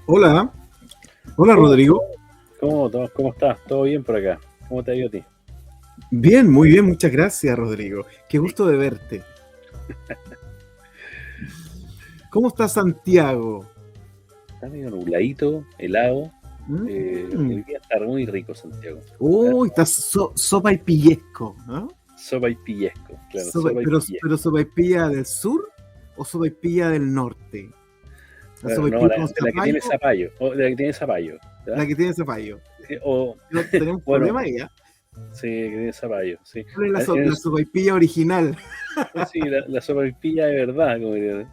Hola, hola ¿Cómo, Rodrigo. cómo estás? ¿Todo bien por acá? ¿Cómo te ha ido a ti? Bien, muy bien, muchas gracias Rodrigo. Qué Sí, gusto de verte. ¿Cómo está Santiago? está medio nubladito, helado. Mm. Hoy día está muy rico Santiago. ¿Ah? Uy, está sopa y pillesco, ¿no? Sopa y pillesco, claro, sopa y Pero pillesco. sopa y pilla del sur o sopa y pilla del norte. La Bueno, sopa y no, pilla la, con de la que tiene zapallo, zapallo, o de la que tiene zapallo, la ¿verdad? que tiene zapallo. O, Pero tenemos un bueno, problema ahí, ¿eh? sí, que tiene zapallo, sí. ¿Cuál es Ah, la sopa y pilla original? sí, la sopa y pilla de verdad, como diría.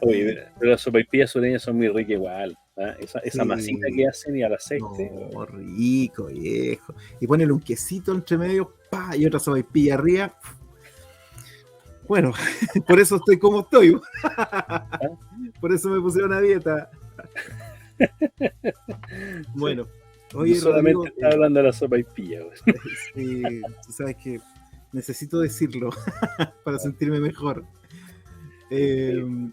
Oye, pero las sopaipillas sureñas son muy ricas igual. ¿Ah? Esa masita que Sí, hacen y al aceite. no, rico, viejo. Y ponele un quesito entre medio, pa, y otra sopa y pilla arriba. Bueno, por eso estoy como estoy. ¿Ah? Por eso me pusieron a dieta. Sí. Bueno, Yo oye solamente Rodrigo, estaba hablando de la sopaipilla, güey. sí, tú sabes que necesito decirlo para sentirme mejor. Eh, Sí.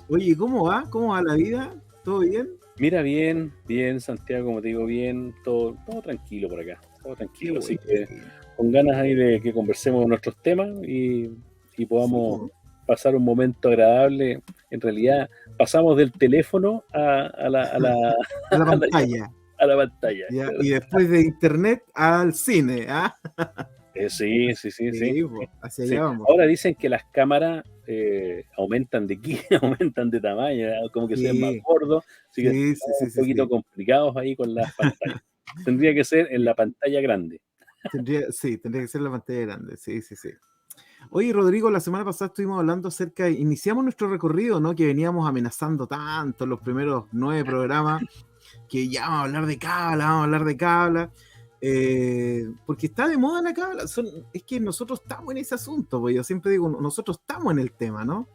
Oye, ¿cómo va? ¿Cómo va la vida? ¿Todo bien? Mira, bien, bien, Santiago, como te digo, bien, todo tranquilo por acá, todo Qué tranquilo. Así bueno. que con ganas ahí de que conversemos nuestros temas y Sí, podamos po, pasar un momento agradable. En realidad, pasamos del teléfono a la a la, pantalla. a la pantalla. ¿Ya? Claro. Y después de internet al cine. ¿Ah? Sí, sí, sí, sí, Sí, sí, po, hacia sí. allá vamos. Ahora dicen que las cámaras aumentan de aquí, aumentan de tamaño, ¿eh? Como que se ven más Sí, gordos, así que sí, sí, estamos un sí, sí, poquito sí. complicados ahí con las pantallas. Tendría que ser en Sí. la pantalla grande. Sí, tendría que ser la pantalla grande. Sí, sí, sí. Oye, Rodrigo, la semana pasada estuvimos hablando iniciamos nuestro recorrido, ¿no? Que veníamos amenazando tanto en los primeros 9 programas, que ya vamos a hablar de cábala, vamos a hablar de cábala, porque está de moda la cábala. Es que nosotros estamos en ese asunto, pues yo siempre digo, nosotros estamos en el tema, ¿no?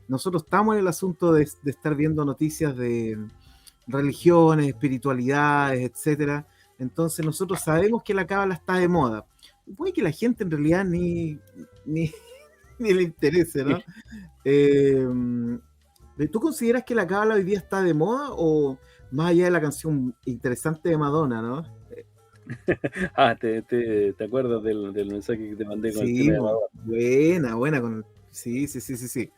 Nosotros estamos en el asunto de estar viendo noticias de religiones, espiritualidades, etcétera. Entonces nosotros sabemos que la cábala está de moda. Puede que la gente en realidad ni, ni le interese, ¿no? Eh, ¿Tú consideras que la cábala hoy día está de moda o más allá de la canción interesante de Madonna, ¿no? Ah, te acuerdas del mensaje que te mandé con el tema Sí, de Madonna. buena, buena. Sí, sí, sí, sí, sí.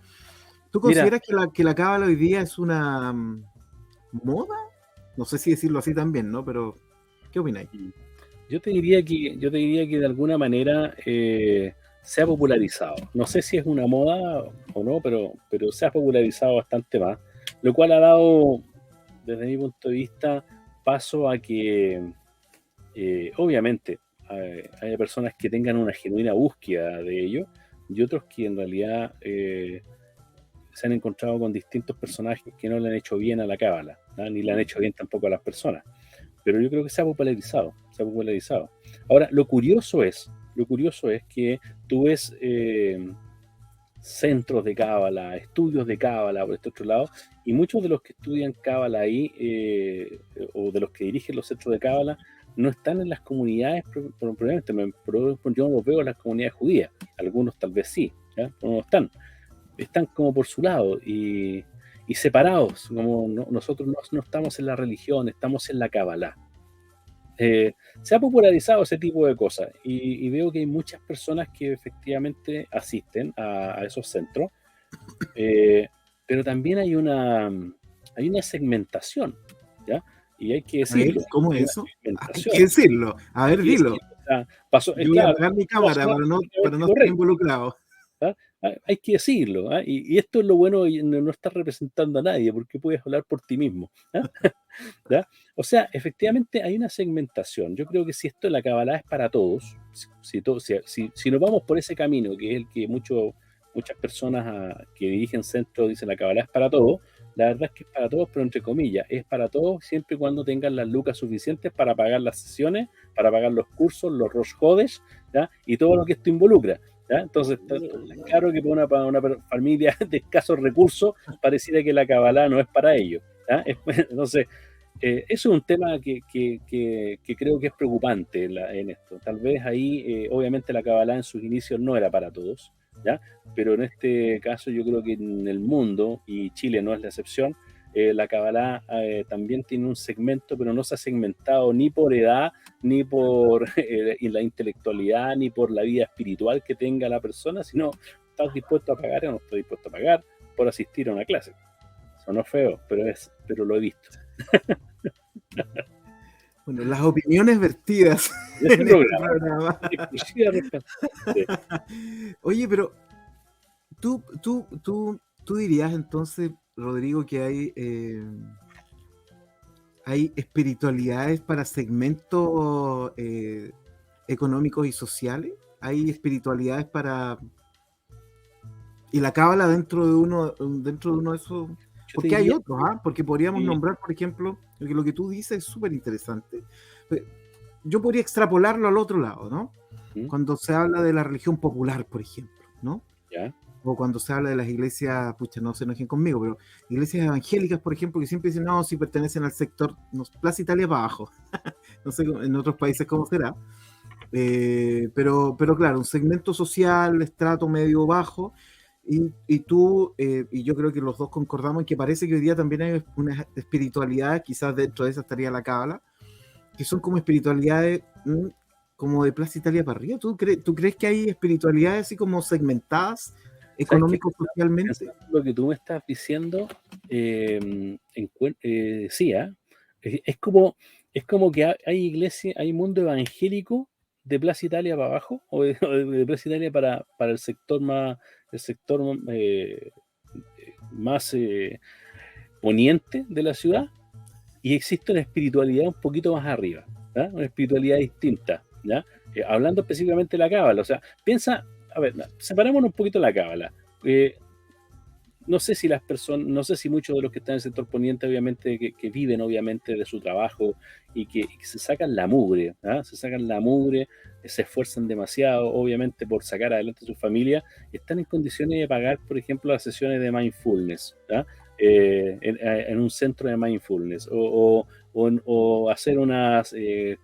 ¿Tú Mira, consideras que la cábala hoy día es una moda? No sé si decirlo así también, ¿no? Pero, ¿qué opináis? yo te diría que de alguna manera se ha popularizado. No sé si es una moda o no, pero se ha popularizado bastante más, lo cual ha dado, desde mi punto de vista, paso a que obviamente haya personas que tengan una genuina búsqueda de ello y otros que en realidad se han encontrado con distintos personajes que no le han hecho bien a la cábala, ¿no? Ni le han hecho bien tampoco a las personas. Pero yo creo que se ha popularizado, se ha popularizado. Ahora, lo curioso es que tú ves centros de cábala, estudios de cábala por este otro lado, y muchos de los que estudian cábala ahí, o de los que dirigen los centros de cábala, no están en las comunidades probablemente, yo no los veo en las comunidades judías, algunos tal vez sí, ¿ya? Pero no están como por su lado y separados, como nosotros no estamos en la religión, estamos en la cábala. Se ha popularizado ese tipo de cosas y veo que hay muchas personas que efectivamente asisten a esos centros, eh, pero también hay una segmentación, ¿ya? Y hay que A ver, decirlo, ¿cómo hay es una eso? Hay segmentación, que decirlo. A hay ver, que dilo. decirlo. O sea, pasó, Yo voy a claro, apagar mi no cámara suena para políticamente no estar correcto. involucrado. ¿Ah? Hay que decirlo, ¿ah? Y esto es lo bueno y no estás representando a nadie porque puedes hablar por ti mismo. ¿Ah? ¿Ya? O sea, efectivamente hay una segmentación. Yo creo que si esto de la Kabbalah es para todos, si nos vamos por ese camino, que es el que muchas personas que dirigen centros dicen la Kabbalah es para todos, la verdad es que es para todos, pero entre comillas, es para todos siempre y cuando tengan las lucas suficientes para pagar las sesiones, para pagar los cursos, los Rosh Hodesh, ¿ya? Y todo lo que esto involucra, ¿ya? Entonces, claro que para una familia de escasos recursos, pareciera que la Kabbalah no es para ellos, ¿ya? Entonces, eso es un tema que creo que es preocupante en esto. Tal vez ahí, obviamente, la Kabbalah en sus inicios no era para todos, ¿ya? Pero en este caso yo creo que en el mundo, y Chile no es la excepción, la Kabbalah también tiene un segmento, pero no se ha segmentado ni por edad, ni por la intelectualidad, ni por la vida espiritual que tenga la persona, sino estás dispuesto a pagar o no estás dispuesto a pagar por asistir a una clase. Sonó feo, pero lo he visto. Bueno, las opiniones vertidas En este en este programa. Oye, pero tú dirías entonces, Rodrigo, que hay espiritualidades para segmentos económicos y sociales. Hay espiritualidades para... Y la cábala dentro de uno de esos... Porque hay otros, porque podríamos nombrar, por ejemplo, lo que tú dices es súper interesante. Yo podría extrapolarlo al otro lado, ¿no? Cuando se habla de la religión popular, por ejemplo, ¿no? ¿Ya? O cuando se habla de las iglesias, pucha, no se enojen conmigo, pero iglesias evangélicas, por ejemplo, que siempre dicen, no, si pertenecen al sector, Plaza Italia para abajo. No sé en otros países cómo será. Pero claro, un segmento social, estrato medio bajo, y tú, y yo creo que los dos concordamos en que parece que hoy día también hay una espiritualidad, quizás dentro de esa estaría la cábala, que son como espiritualidades como de Plaza Italia para arriba. ¿Tú crees que hay espiritualidades así como segmentadas económico-socialmente? Lo que tú me estás diciendo, sí, es como que hay iglesia, hay mundo evangélico de Plaza Italia para abajo, o de Plaza Italia para el sector más poniente de la ciudad, y existe una espiritualidad un poquito más arriba, ¿ya? Una espiritualidad distinta, ¿ya? Hablando específicamente de la cábala, o sea, piensa, a ver, separémonos un poquito la cábala. No sé si muchos de los que están en el sector poniente, obviamente, que viven obviamente de su trabajo y que se sacan la mugre, ¿ah? Se sacan la mugre, se esfuerzan demasiado, obviamente, por sacar adelante a su familia, y están en condiciones de pagar, por ejemplo, las sesiones de mindfulness, ¿ah? En un centro de mindfulness, o hacer unas,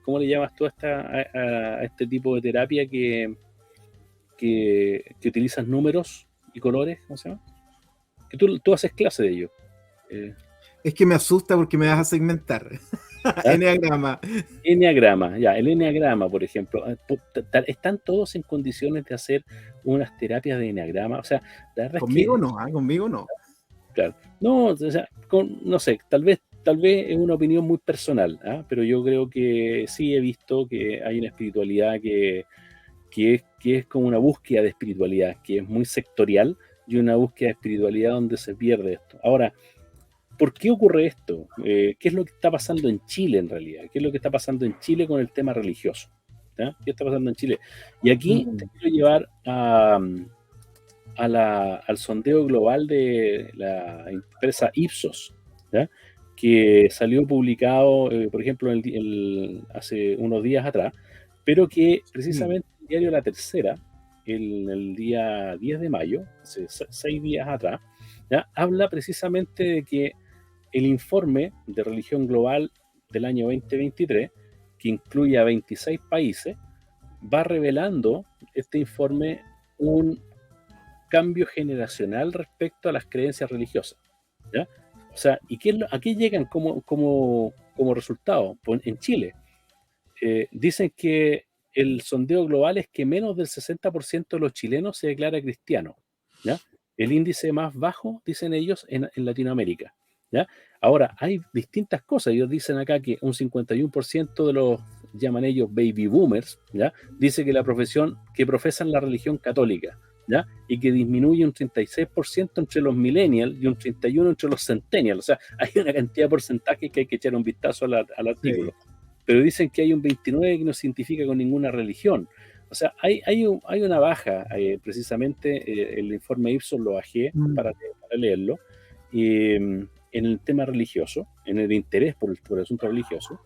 ¿cómo le llamas tú a este tipo de terapia que utilizas números y colores? ¿Cómo se llama? Que tú haces clase de ello. Es que me asusta porque me vas a segmentar. Enneagrama. Enneagrama, ya, el enneagrama, por ejemplo. Están todos en condiciones de hacer unas terapias de enneagrama. O sea, la verdad conmigo es que, no, conmigo no. Claro. No, o sea, no sé, tal vez es una opinión muy personal, ¿ah? Pero yo creo que sí he visto que hay una espiritualidad que es como una búsqueda de espiritualidad, que es muy sectorial, y una búsqueda de espiritualidad donde se pierde esto. Ahora, ¿por qué ocurre esto? ¿Qué es lo que está pasando en Chile en realidad? ¿Qué es lo que está pasando en Chile con el tema religioso? ¿Ya? ¿Qué está pasando en Chile? Y aquí te quiero llevar al sondeo global de la empresa Ipsos, ¿ya? Que salió publicado, por ejemplo, hace unos días atrás, pero que precisamente el diario La Tercera, el día 10 de mayo, hace 6 días atrás, ¿ya? Habla precisamente de que el informe de religión global del año 2023, que incluye a 26 países, va revelando este informe un cambio generacional respecto a las creencias religiosas, ¿ya? O sea, ¿y a qué llegan como resultado? Pues en Chile dicen que el sondeo global es que menos del 60% de los chilenos se declara cristiano, ¿ya? El índice más bajo, dicen ellos, en Latinoamérica, ¿ya? Ahora, hay distintas cosas. Ellos dicen acá que un 51% de los, llaman ellos baby boomers, ¿ya? Dice que que profesan la religión católica, ¿ya? Y que disminuye un 36% entre los millennials y un 31% entre los centennials. O sea, hay una cantidad de porcentajes que hay que echar un vistazo al artículo. Sí. Pero dicen que hay un 29% que no se identifica con ninguna religión. O sea, hay una baja, precisamente el informe Ipsos lo bajé para leerlo, en el tema religioso, en el interés por el asunto religioso,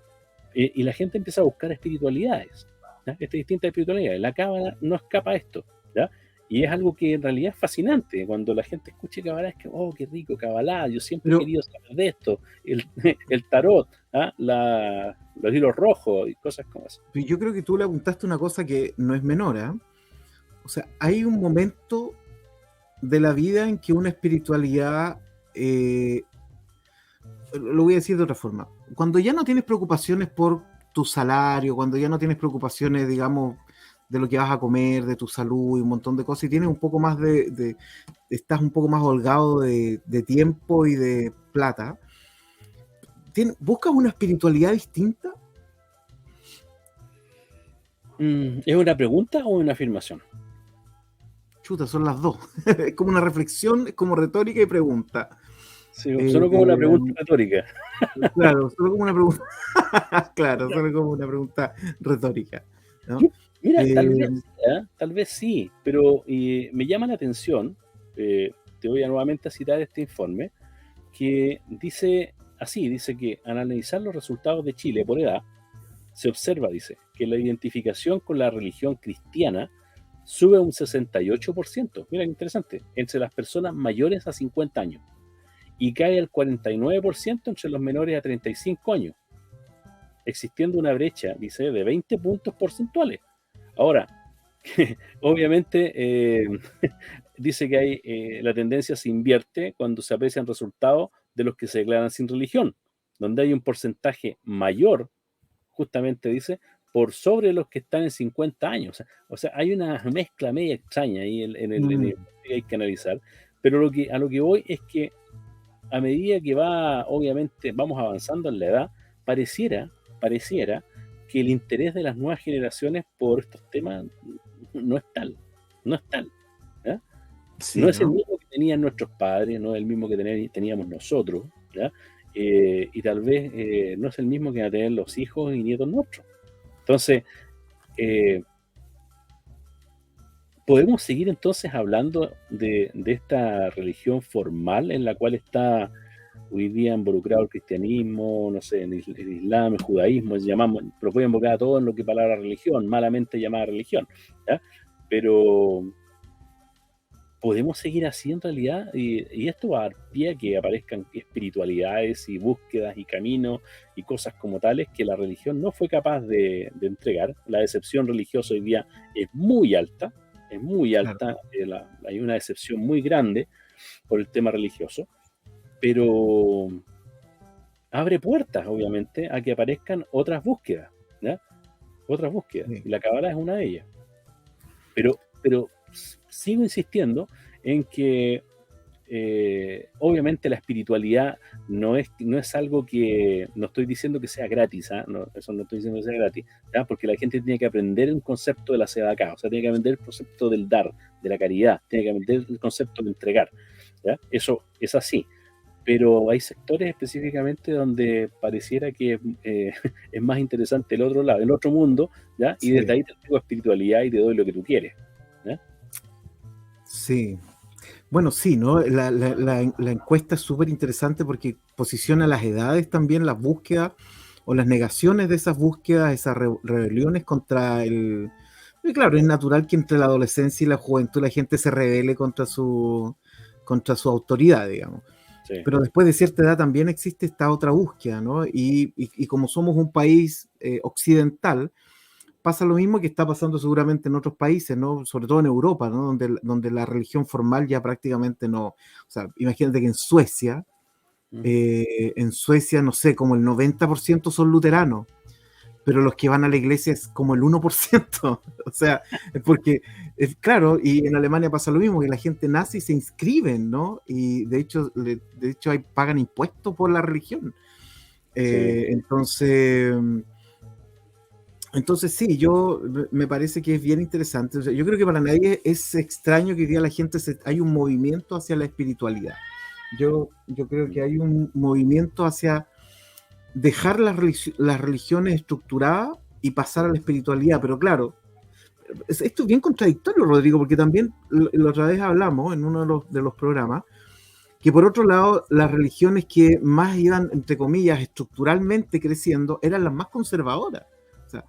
y la gente empieza a buscar espiritualidades, ¿ya? Estas distintas espiritualidades. La cábala no escapa a esto, ¿ya? Y es algo que en realidad es fascinante. Cuando la gente escuche cábala es que, oh, qué rico, cábala, yo siempre he querido saber de esto, el tarot, ¿ah? Los hilos rojos y cosas como eso. Yo creo que tú le apuntaste una cosa que no es menor, ¿eh? O sea, hay un momento de la vida en que una espiritualidad, lo voy a decir de otra forma, cuando ya no tienes preocupaciones por tu salario, cuando ya no tienes preocupaciones, digamos, de lo que vas a comer, de tu salud y un montón de cosas, y tienes un poco más estás un poco más holgado de tiempo y de plata, ¿buscas una espiritualidad distinta? ¿Es una pregunta o una afirmación? Chuta, son las dos. Es como una reflexión, es como retórica y pregunta. Sí, solo como una pregunta retórica. Claro, solo como una pregunta. Claro, solo como una pregunta retórica, ¿no? Mira, tal vez sí, pero me llama la atención, te voy a nuevamente a citar este informe, que dice así, dice que al analizar los resultados de Chile por edad, se observa, dice, que la identificación con la religión cristiana sube un 68%, mira qué interesante, entre las personas mayores a 50 años, y cae al 49% entre los menores a 35 años, existiendo una brecha, dice, de 20 puntos porcentuales. Ahora, obviamente, dice que hay la tendencia se invierte cuando se aprecian resultados de los que se declaran sin religión, donde hay un porcentaje mayor, justamente dice, por sobre los que están en 50 años. O sea hay una mezcla media extraña ahí en el que hay que analizar, pero a lo que voy es que a medida que obviamente vamos avanzando en la edad, pareciera que el interés de las nuevas generaciones por estos temas no es tal, ¿ya? Sí, no es el mismo que tenían nuestros padres, no es el mismo que teníamos nosotros, ¿ya? Y tal vez no es el mismo que van a tener los hijos y nietos nuestros. Entonces, podemos seguir entonces hablando de esta religión formal en la cual está hoy día involucrado el cristianismo, no sé, el islam, el judaísmo, pero puede involucrar a todo en lo que palabra religión, malamente llamada religión, ¿ya? Pero podemos seguir así en realidad, y esto va a dar pie a que aparezcan espiritualidades y búsquedas y caminos y cosas como tales que la religión no fue capaz de entregar. La decepción religiosa hoy día es muy alta, claro. Hay una decepción muy grande por el tema religioso, pero abre puertas, obviamente, a que aparezcan otras búsquedas, ¿ya? Otras búsquedas, sí. Y la cábala es una de ellas. Pero sigo insistiendo en que obviamente la espiritualidad no es algo que, no estoy diciendo que sea gratis, no, eso no estoy diciendo que sea gratis, ¿ya? Porque la gente tiene que aprender un concepto de la sedacá, o sea, tiene que aprender el concepto del dar, de la caridad, tiene que aprender el concepto de entregar, ¿ya? Eso es así, pero hay sectores específicamente donde pareciera que es más interesante el otro lado, el otro mundo, ¿ya? Y sí. Desde ahí te tengo espiritualidad y te doy lo que tú quieres, ¿ya? Sí. Bueno, sí, ¿no? La encuesta es súper interesante porque posiciona las edades también, las búsquedas o las negaciones de esas búsquedas, esas rebeliones contra el... Y claro, es natural que entre la adolescencia y la juventud la gente se rebele contra su autoridad, digamos. Sí. Pero después de cierta edad también existe esta otra búsqueda, ¿no? Y como somos un país occidental, pasa lo mismo que está pasando seguramente en otros países, ¿no? Sobre todo en Europa, ¿no? Donde la religión formal ya prácticamente no... O sea, imagínate que en Suecia, no sé, como el 90% son luteranos, pero los que van a la iglesia es como el 1%. O sea, es porque, claro, y en Alemania pasa lo mismo, que la gente nace y se inscriben, ¿no? Y de hecho pagan impuestos por la religión. Sí. Entonces sí, me parece que es bien interesante. O sea, yo creo que para nadie es extraño que hoy día la gente hay un movimiento hacia la espiritualidad. Yo creo que hay un movimiento hacia dejar las religiones estructuradas y pasar a la espiritualidad, pero claro, esto es bien contradictorio, Rodrigo, porque también la otra vez hablamos en uno de los programas que por otro lado, las religiones que más iban, entre comillas, estructuralmente creciendo, eran las más conservadoras. O sea,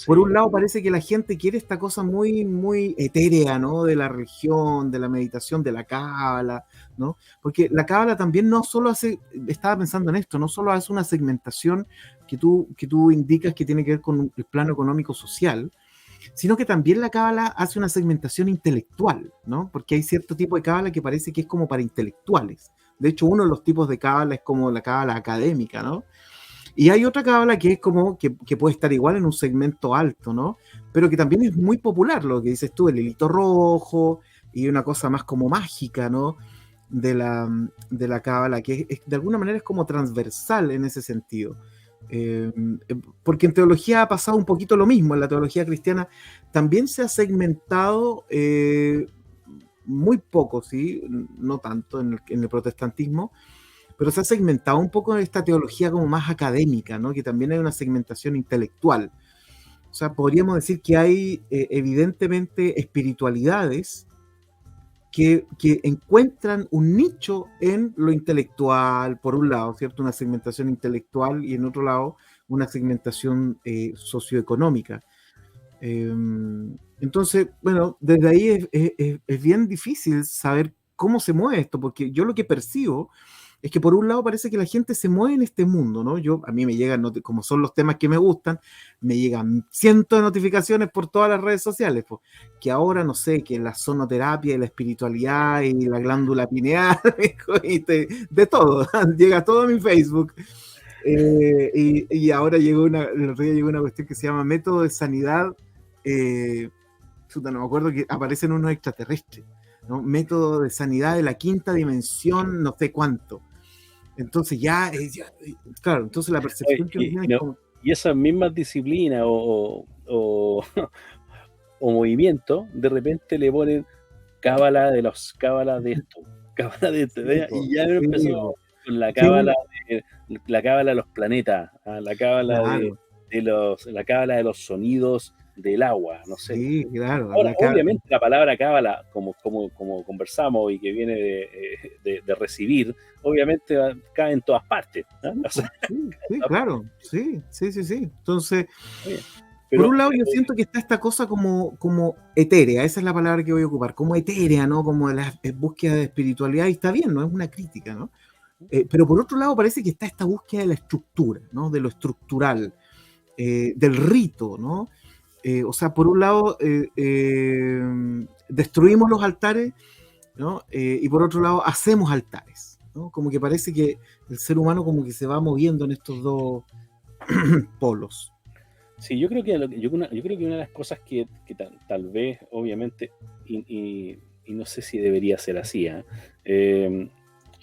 por un lado parece que la gente quiere esta cosa muy, muy etérea, ¿no? De la religión, de la meditación, de la cábala, ¿no? Porque la cábala también no solo hace, estaba pensando en esto, no solo hace una segmentación que tú indicas que tiene que ver con el plano económico-social, sino que también la cábala hace una segmentación intelectual, ¿no? Porque hay cierto tipo de cábala que parece que es como para intelectuales. De hecho, uno de los tipos de cábala es como la cábala académica, ¿no? Y hay otra cábala que es como que puede estar igual en un segmento alto, ¿no? Pero que también es muy popular, lo que dices tú, el hilito rojo y una cosa más como mágica, ¿no? De la cábala, que de alguna manera es como transversal en ese sentido. Porque en teología ha pasado un poquito lo mismo, en la teología cristiana también se ha segmentado muy poco, ¿sí? No tanto en el protestantismo, pero se ha segmentado un poco esta teología como más académica, ¿no? Que también hay una segmentación intelectual. O sea, podríamos decir que hay evidentemente espiritualidades que encuentran un nicho en lo intelectual, por un lado, ¿cierto? Una segmentación intelectual y en otro lado una segmentación socioeconómica. Entonces, bueno, desde ahí es bien difícil saber cómo se mueve esto, porque yo lo que percibo es que por un lado parece que la gente se mueve en este mundo, ¿no? A mí me llegan, como son los temas que me gustan, me llegan cientos de notificaciones por todas las redes sociales, pues, que ahora, no sé, que la sonoterapia y la espiritualidad y la glándula pineal, y de todo, llega todo a mi Facebook. Y ahora el otro día llegó una cuestión que se llama método de sanidad, no me acuerdo, que aparecen unos extraterrestres, ¿no? Método de sanidad de la quinta dimensión, no sé cuánto. Entonces claro, entonces la percepción que uno tiene es como... Y esas mismas disciplinas o movimientos, de repente le ponen cábala de esto, cábala de esto, y ya empezó con la cábala de los planetas, la cábala la cábala de los sonidos del agua, no sé. Sí, claro. Ahora, obviamente la palabra cábala, como conversamos y que viene de recibir, obviamente cae en todas partes, ¿no? O sea, sí, claro, sí. Entonces, pero, por un lado yo siento que está esta cosa como etérea, esa es la palabra que voy a ocupar, como etérea, ¿no? Como la búsqueda de espiritualidad, y está bien, no es una crítica, ¿no? Pero por otro lado parece que está esta búsqueda de la estructura, ¿no? De lo estructural, del rito, ¿no? O sea, por un lado, destruimos los altares, ¿no? Y por otro lado, hacemos altares, ¿no? Como que parece que el ser humano como que se va moviendo en estos dos polos. Sí, yo creo que una de las cosas que tal vez, obviamente, y no sé si debería ser así,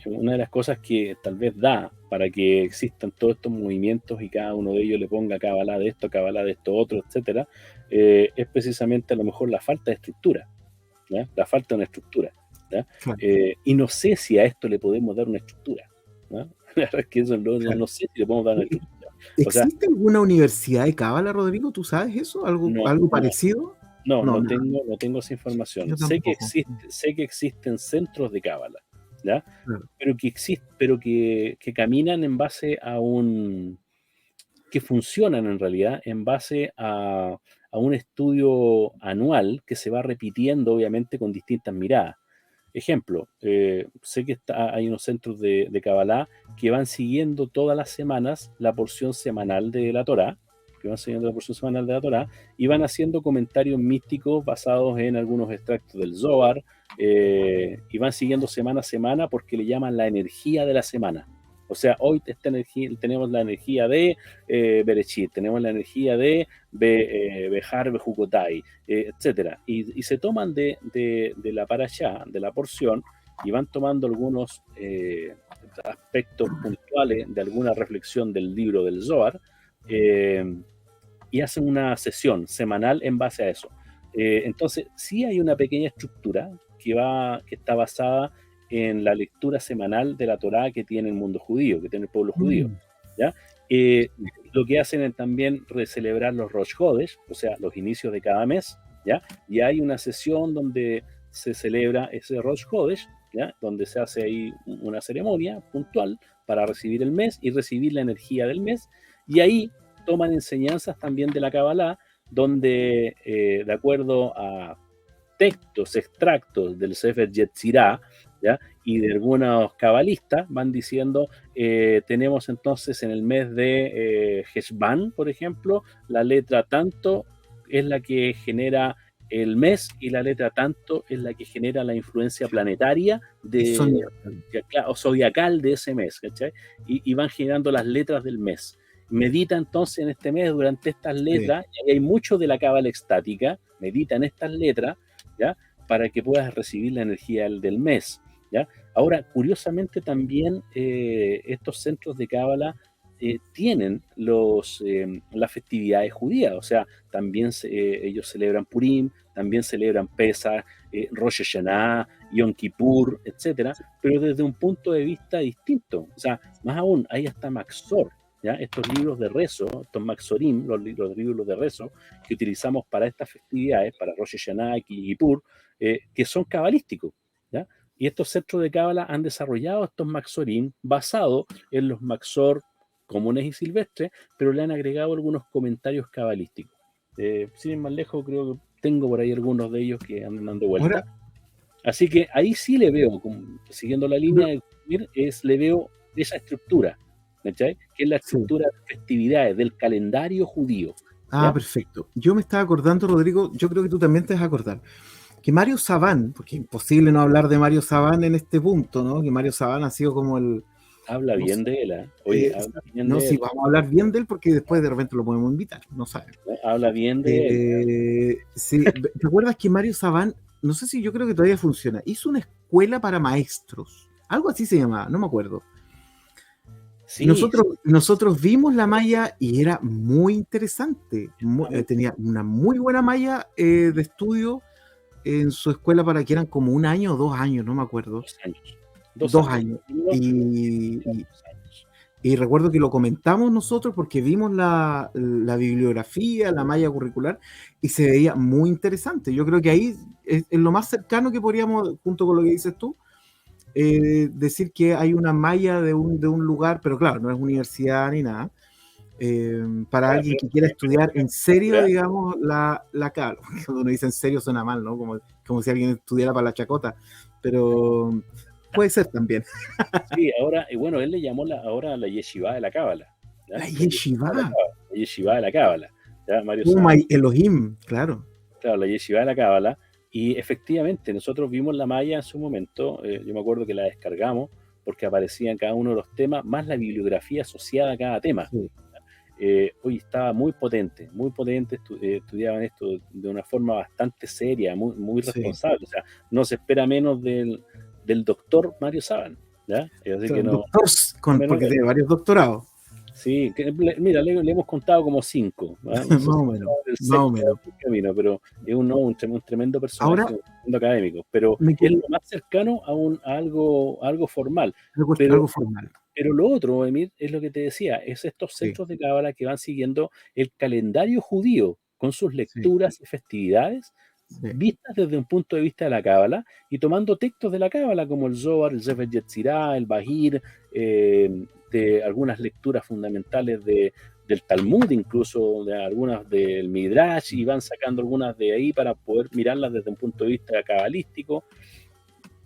una de las cosas que tal vez da para que existan todos estos movimientos y cada uno de ellos le ponga cábala de esto otro, etcétera, es precisamente a lo mejor la falta de estructura, ¿ya? La falta de una estructura, ¿ya? Claro. Y no sé si a esto le podemos dar una estructura, ¿no? La verdad es que eso no sé si le podemos dar una estructura. ¿Existe alguna universidad de cábala, Rodrigo? ¿Tú sabes eso? ¿Algo parecido? No tengo esa información. Sé que existen centros de cábala, ¿ya? Claro. Pero que caminan en base que funcionan en realidad en base a un estudio anual que se va repitiendo obviamente con distintas miradas. Ejemplo, sé que hay unos centros de Kabbalah que van siguiendo todas las semanas la porción semanal de la Torá, y van haciendo comentarios místicos basados en algunos extractos del Zohar, y van siguiendo semana a semana porque le llaman la energía de la semana. O sea, hoy tenemos la energía de Bereshit, tenemos la energía de Behar Bejukotai, etc. Y se toman de la parashá, de la porción, y van tomando algunos aspectos puntuales de alguna reflexión del libro del Zohar, y hacen una sesión semanal en base a eso. Entonces, sí hay una pequeña estructura que está basada en la lectura semanal de la Torá que tiene el mundo judío, que tiene el pueblo judío, ¿ya? Lo que hacen es también celebrar los Rosh Hodesh, o sea, los inicios de cada mes, ¿ya? Y hay una sesión donde se celebra ese Rosh Hodesh ¿ya? Donde se hace ahí una ceremonia puntual para recibir el mes y recibir la energía del mes, y ahí toman enseñanzas también de la Kabbalah, donde de acuerdo a textos, extractos del Sefer Yetzirah, ¿ya? Y de algunos cabalistas van diciendo, tenemos entonces en el mes de Heshvan, por ejemplo, la letra tanto es la que genera el mes y la letra tanto es la que genera la influencia planetaria o zodiacal de ese mes, ¿cachai? Y van generando las letras del mes. Medita entonces en este mes durante estas letras, y hay mucho de la cábala extática, medita en estas letras, ¿ya? Para que puedas recibir la energía del mes, ¿ya? Ahora, curiosamente también estos centros de cábala tienen las festividades judías, o sea, también ellos celebran Purim, también celebran Pesach, Rosh Hashanah, Yom Kippur, etcétera, pero desde un punto de vista distinto. O sea, más aún, hay hasta Maxor, ¿ya? Estos libros de rezo, estos Maxorim, los libros de rezo que utilizamos para estas festividades, para Rosh Hashanah y Kippur, que son cabalísticos, ¿ya? Y estos centros de cábala han desarrollado estos Maxorim basados en los Maxor comunes y silvestres, pero le han agregado algunos comentarios cabalísticos. Sin ir más lejos, creo que tengo por ahí algunos de ellos que andan dando vuelta. Así que ahí sí le veo, siguiendo la línea de le veo esa estructura, ¿cachai? Que es la estructura de festividades, del calendario judío. ¿Ya? Perfecto. Yo me estaba acordando, Rodrigo, yo creo que tú también te vas a acordar, que Mario Sabán, porque es imposible no hablar de Mario Sabán en este punto, ¿no? Que Mario Sabán ha sido como el... Habla bien de él, ¿eh? Oye, habla bien de él. Sí, vamos a hablar bien de él porque después de repente lo podemos invitar, no sabes. Habla bien de él. Sí, ¿te acuerdas que Mario Sabán, no sé si yo creo que todavía funciona, hizo una escuela para maestros, algo así se llamaba, no me acuerdo. Sí, nosotros vimos la malla y era muy interesante, tenía una muy buena malla de estudio en su escuela para que eran como 1 año o 2 años, no me acuerdo. 2 años. Y recuerdo que lo comentamos nosotros porque vimos la bibliografía, la malla curricular, y se veía muy interesante. Yo creo que ahí es lo más cercano que podríamos, junto con lo que dices tú, decir que hay una malla de un lugar, pero claro, no es universidad ni nada, para alguien que quiera estudiar en serio, digamos, la cábala. Cuando uno dice en serio suena mal, ¿no? Como si alguien estudiara para la chacota, pero puede ser también. Sí, ahora, bueno, él le llamó ahora la yeshiva de la cábala. La yeshiva. La yeshiva de la cábala. Mario Elohim, claro. Claro, la yeshiva de la cábala. Y efectivamente, nosotros vimos la malla en su momento, yo me acuerdo que la descargamos porque aparecía en cada uno de los temas, más la bibliografía asociada a cada tema. Sí. Hoy estaba muy potente, estudiaban esto de una forma bastante seria, muy responsable. Sí. O sea, no se espera menos del doctor Mario Sabán, ¿ya? Así que no, porque tiene varios doctorados. Sí, mira, le hemos contado como 5. ¿eh? Más o menos. Camino, pero es un tremendo personaje, un tremendo académico, pero es lo más cercano a algo formal. Algo formal. Pero lo otro, Emir, es lo que te decía, es estos centros de cábala que van siguiendo el calendario judío con sus lecturas y festividades, vistas desde un punto de vista de la cábala y tomando textos de la cábala como el Zohar, el Sefer Yetzirah, el Bahir, de algunas lecturas fundamentales del Talmud, incluso de algunas del Midrash, y van sacando algunas de ahí para poder mirarlas desde un punto de vista cabalístico,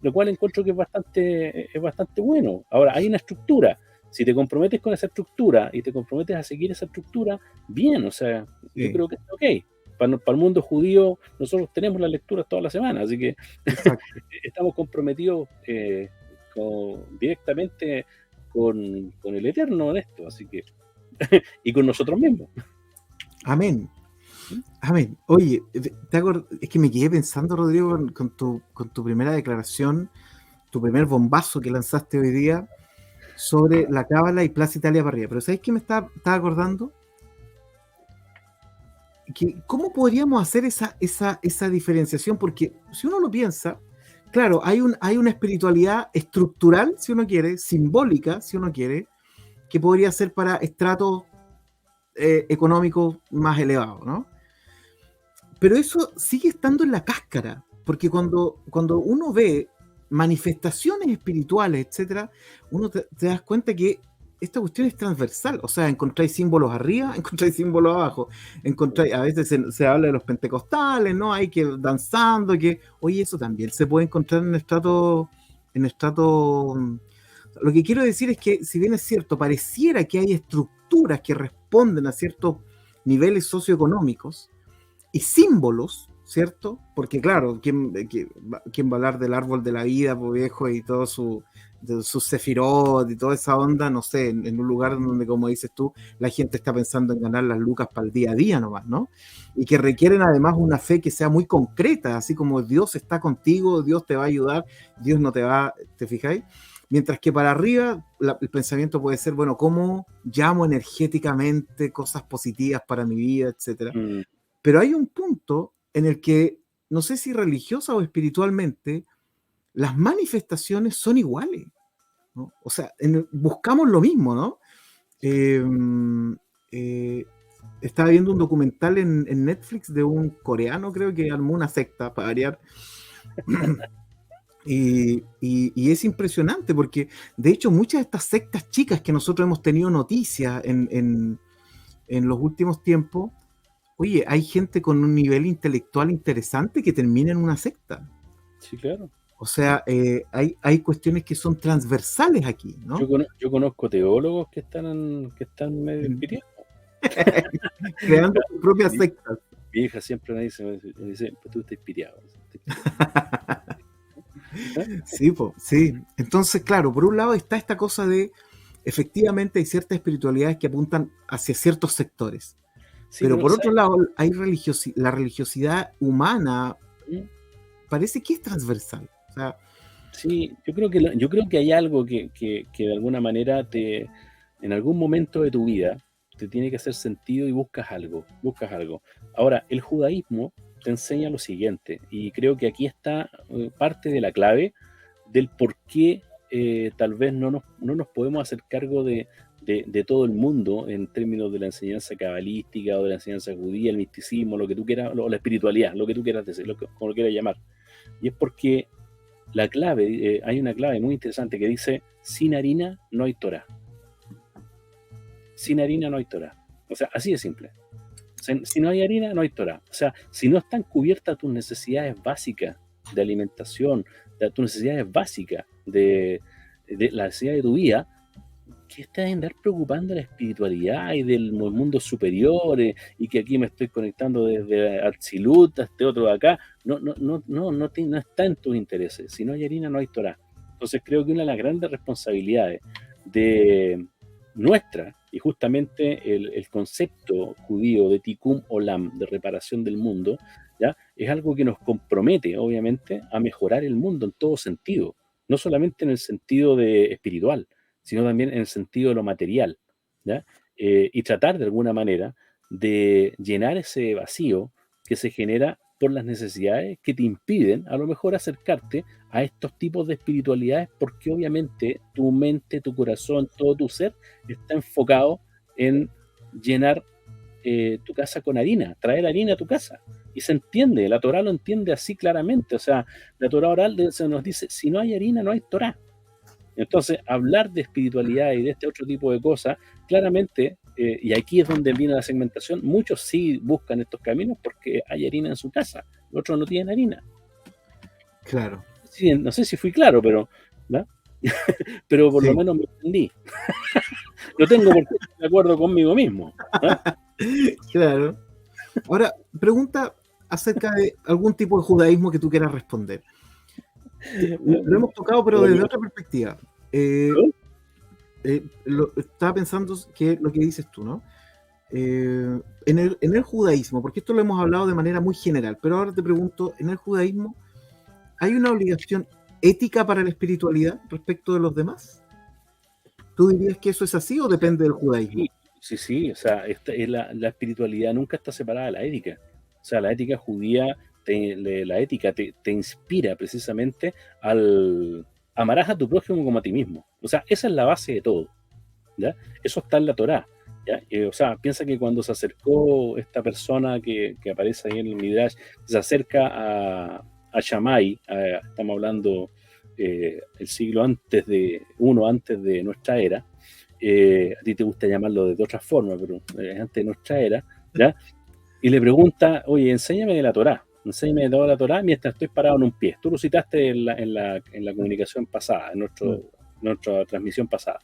lo cual encuentro que es bastante bueno. Ahora, hay una estructura. Si te comprometes con esa estructura y te comprometes a seguir esa estructura, bien, o sea, yo creo que está ok. Para el mundo judío, nosotros tenemos las lecturas toda la semana, así que estamos comprometidos directamente con el Eterno en esto, así que y con nosotros mismos. Amén. Amén. Oye, es que me quedé pensando, Rodrigo, con tu primera declaración, tu primer bombazo que lanzaste hoy día sobre la cábala y Plaza Italia para arriba. Pero ¿sabes qué me estaba acordando? ¿Cómo podríamos hacer esa diferenciación? Porque si uno lo piensa, claro, hay una espiritualidad estructural, si uno quiere, simbólica, si uno quiere, que podría ser para estratos económicos más elevados, ¿no? Pero eso sigue estando en la cáscara, porque cuando uno ve manifestaciones espirituales, etcétera, uno te das cuenta que esta cuestión es transversal. O sea, encontráis símbolos arriba, encontráis símbolos abajo. A veces se habla de los pentecostales, ¿no? Hay que danzando, que, oye, eso también se puede encontrar en estrato. Lo que quiero decir es que, si bien es cierto, pareciera que hay estructuras que responden a ciertos niveles socioeconómicos y símbolos, ¿cierto? Porque claro, ¿quién va a hablar del árbol de la vida, pues, viejo, y todo su sefirot y toda esa onda, no sé, en un lugar donde, como dices tú, la gente está pensando en ganar las lucas para el día a día nomás, ¿no? Y que requieren además una fe que sea muy concreta, así como Dios está contigo, Dios te va a ayudar, Dios no te va, ¿te fijáis? Mientras que para arriba el pensamiento puede ser, bueno, ¿cómo llamo energéticamente cosas positivas para mi vida, etcétera? Pero hay un punto en el que, no sé si religiosa o espiritualmente, las manifestaciones son iguales, ¿no? O sea, buscamos lo mismo, ¿no? Estaba viendo un documental en Netflix de un coreano, creo que armó una secta, para variar. Y es impresionante porque, de hecho, muchas de estas sectas chicas que nosotros hemos tenido noticias en los últimos tiempos, oye, hay gente con un nivel intelectual interesante que termina en una secta. Sí, claro. O sea, hay cuestiones que son transversales aquí, ¿no? Yo conozco teólogos que están medio inspirados. Creando sus propias sectas. Mi hija siempre me dice, pues tú estás inspirado. Sí, sí. Entonces, claro, por un lado está esta cosa de, efectivamente, hay ciertas espiritualidades que apuntan hacia ciertos sectores. Sí, pero por otro lado, hay la religiosidad humana, parece que es transversal. O sea, sí, yo creo que hay algo que de alguna manera en algún momento de tu vida te tiene que hacer sentido y buscas algo. Ahora, el judaísmo te enseña lo siguiente, y creo que aquí está parte de la clave del por qué tal vez no nos podemos hacer cargo de todo el mundo en términos de la enseñanza cabalística o de la enseñanza judía, el misticismo, lo que tú quieras, o la espiritualidad, lo que tú quieras decir, como lo quieras llamar. Y es porque la clave, hay una clave muy interesante que dice: sin harina no hay Torah. Sin harina no hay Torah. O sea, así de simple. Si no hay harina, no hay Torah. O sea, si no están cubiertas tus necesidades básicas de alimentación, tus necesidades básicas de la necesidad de tu vida, ¿qué estás en andar preocupando de la espiritualidad y del mundo superior, y que aquí me estoy conectando desde Atzilut a este otro de acá? No está en tus intereses. Si no hay harina, no hay Torah. Entonces creo que una de las grandes responsabilidades de nuestra, y justamente el concepto judío de Tikkun Olam, de reparación del mundo, ¿ya? Es algo que nos compromete, obviamente, a mejorar el mundo en todo sentido, no solamente en el sentido espiritual, sino también en el sentido de lo material, ¿ya? Y tratar de alguna manera de llenar ese vacío que se genera por las necesidades que te impiden a lo mejor acercarte a estos tipos de espiritualidades, porque obviamente tu mente, tu corazón, todo tu ser está enfocado en llenar tu casa con harina, traer harina a tu casa. Y se entiende, la Torá lo entiende así claramente. O sea, la Torá oral nos dice: si no hay harina, no hay Torá. Entonces, hablar de espiritualidad y de este otro tipo de cosas, claramente, y aquí es donde viene la segmentación, muchos sí buscan estos caminos porque hay harina en su casa, los otros no tienen harina. Claro. Sí, no sé si fui claro, pero ¿no? Pero por lo menos me entendí. No tengo por qué estar de acuerdo conmigo mismo, ¿no? Claro. Ahora, pregunta acerca de algún tipo de judaísmo que tú quieras responder. Lo hemos tocado, pero desde otra perspectiva. Estaba pensando que lo que dices tú, ¿no? En el judaísmo, porque esto lo hemos hablado de manera muy general, pero ahora te pregunto, ¿en el judaísmo hay una obligación ética para la espiritualidad respecto de los demás? ¿Tú dirías que eso es así o depende del judaísmo? Sí, o sea, la espiritualidad nunca está separada de la ética. O sea, la ética judía, la ética te inspira precisamente amarás a tu prójimo como a ti mismo. O sea, esa es la base de todo, ¿ya? Eso está en la Torá, ¿ya? O sea, piensa que cuando se acercó esta persona que aparece ahí en el Midrash, se acerca a Shammai, estamos hablando el siglo antes de nuestra era, a ti te gusta llamarlo de otra forma, pero antes de nuestra era, ¿ya? Y le pregunta, oye, enséñame de la Torá, enséñame de toda la Torá mientras estoy parado en un pie. Tú lo citaste en la comunicación pasada, en nuestra transmisión pasada.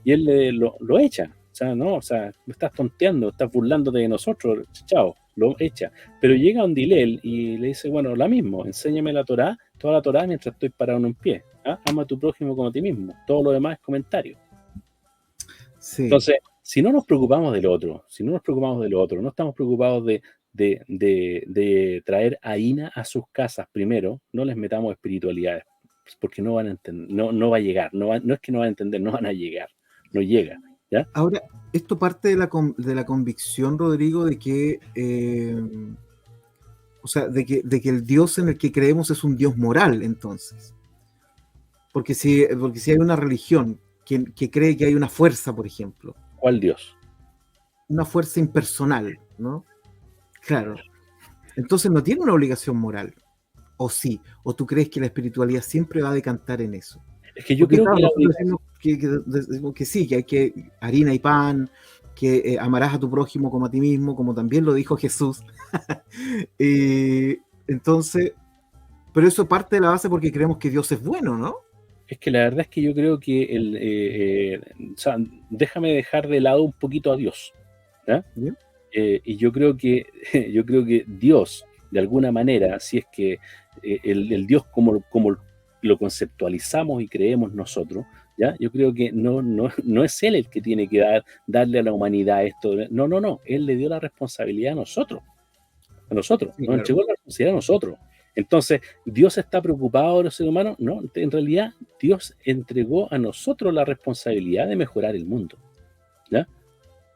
Y él lo echa. O sea, no, o sea, me estás tonteando, estás burlándote de nosotros, chao, lo echa. Pero llega a un Dilel y le dice, bueno, la mismo, enséñame la Torá, toda la Torá mientras estoy parado en un pie. ¿Ah? Ama a tu prójimo como a ti mismo. Todo lo demás es comentario. Sí. Entonces, si no nos preocupamos del otro, no estamos preocupados de traer a Ina a sus casas primero, no les metamos espiritualidades, porque no van a entender, no va a llegar, no es que no van a entender, no van a llegar, no llega. ¿Ya? Ahora, esto parte de la convicción, Rodrigo, de que, o sea, de que el Dios en el que creemos es un Dios moral, entonces. Porque si hay una religión que cree que hay una fuerza, por ejemplo. ¿Cuál Dios? Una fuerza impersonal, ¿no? Claro. Entonces no tiene una obligación moral. ¿O sí? ¿O tú crees que la espiritualidad siempre va a decantar en eso? Es que yo creo que sí, que hay que harina y pan, que amarás a tu prójimo como a ti mismo, como también lo dijo Jesús. Entonces, pero eso parte de la base porque creemos que Dios es bueno, ¿no? Es que la verdad es que yo creo que o sea, déjame dejar de lado un poquito a Dios, ¿ya? Y yo creo que Dios, de alguna manera, si es que el Dios como lo conceptualizamos y creemos nosotros, ¿ya? Yo creo que no es Él el que tiene que darle a la humanidad esto. No. Él le dio la responsabilidad a nosotros. Sí, nos entregó la responsabilidad a nosotros. Entonces, ¿Dios está preocupado de los seres humanos? No, en realidad, Dios entregó a nosotros la responsabilidad de mejorar el mundo, ¿ya?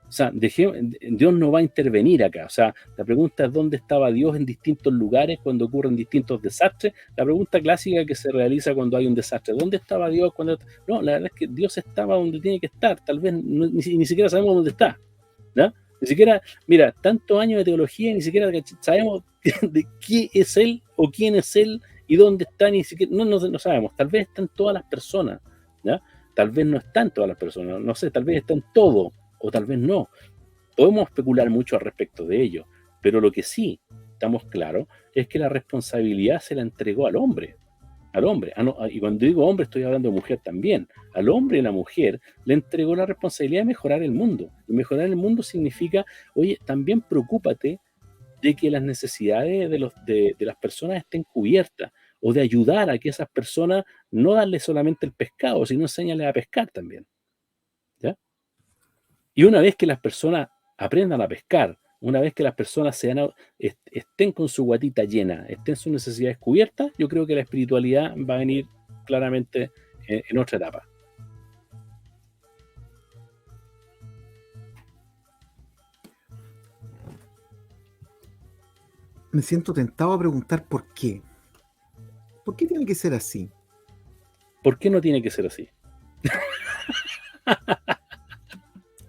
O sea, Dios no va a intervenir acá. O sea, la pregunta es ¿dónde estaba Dios en distintos lugares cuando ocurren distintos desastres? La pregunta clásica que se realiza cuando hay un desastre, ¿dónde estaba Dios cuando...? No, la verdad es que Dios estaba donde tiene que estar. Tal vez ni siquiera sabemos dónde está, ¿ya? Ni siquiera, mira, tantos años de teología y ni siquiera sabemos de qué es Él o quién es Él y dónde está, ni siquiera, no sabemos. Tal vez están todas las personas, ¿ya? Tal vez no están todas las personas, no sé, tal vez están todos, o tal vez no. Podemos especular mucho al respecto de ello, pero lo que sí estamos claros es que la responsabilidad se la entregó al hombre. Y cuando digo hombre estoy hablando de mujer también. Al hombre y a la mujer le entregó la responsabilidad de mejorar el mundo. Y mejorar el mundo significa, oye, también preocúpate de que las necesidades de las personas estén cubiertas, o de ayudar a que esas personas no darle solamente el pescado, sino enséñale a pescar también, ¿ya? Y una vez que las personas aprendan a pescar, una vez que las personas estén con su guatita llena, estén sus necesidades cubiertas, yo creo que la espiritualidad va a venir claramente en otra etapa. Me siento tentado a preguntar por qué. ¿Por qué tiene que ser así? ¿Por qué no tiene que ser así?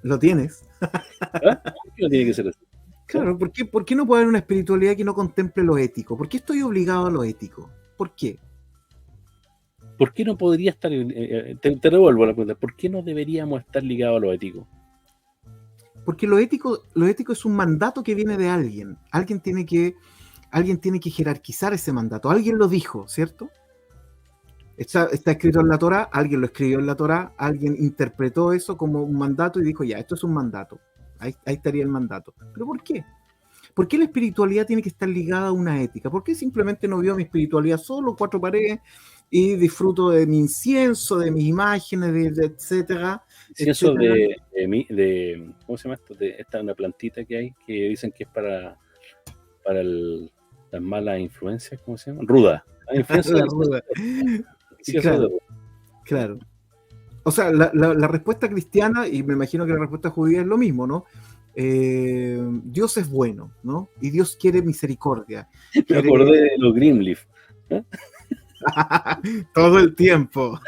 ¿Lo tienes? ¿Ah? ¿Por qué no tiene que ser así? Claro, ¿por qué no puede haber una espiritualidad que no contemple lo ético? ¿Por qué estoy obligado a lo ético? ¿Por qué? ¿Por qué no podría estar, te revuelvo la pregunta, ¿por qué no deberíamos estar ligados a lo ético? Porque lo ético es un mandato que viene de alguien. Alguien tiene que jerarquizar ese mandato. Alguien lo dijo, ¿cierto? Está escrito en la Torá, alguien lo escribió en la Torá, alguien interpretó eso como un mandato y dijo, ya, esto es un mandato. Ahí estaría el mandato. ¿Pero por qué? ¿Por qué la espiritualidad tiene que estar ligada a una ética? ¿Por qué simplemente no veo mi espiritualidad solo, cuatro paredes, y disfruto de mi incienso, de mis imágenes, etcétera? Incienso ¿cómo se llama esto? Esta una plantita que hay, que dicen que es para las malas influencias, ¿cómo se llama? Ruda. La ruda. Claro. O sea, la respuesta cristiana, y me imagino que la respuesta judía es lo mismo, ¿no? Dios es bueno, ¿no? Y Dios quiere misericordia. Me acordé de los Greenleaf. ¿Eh? Todo el tiempo.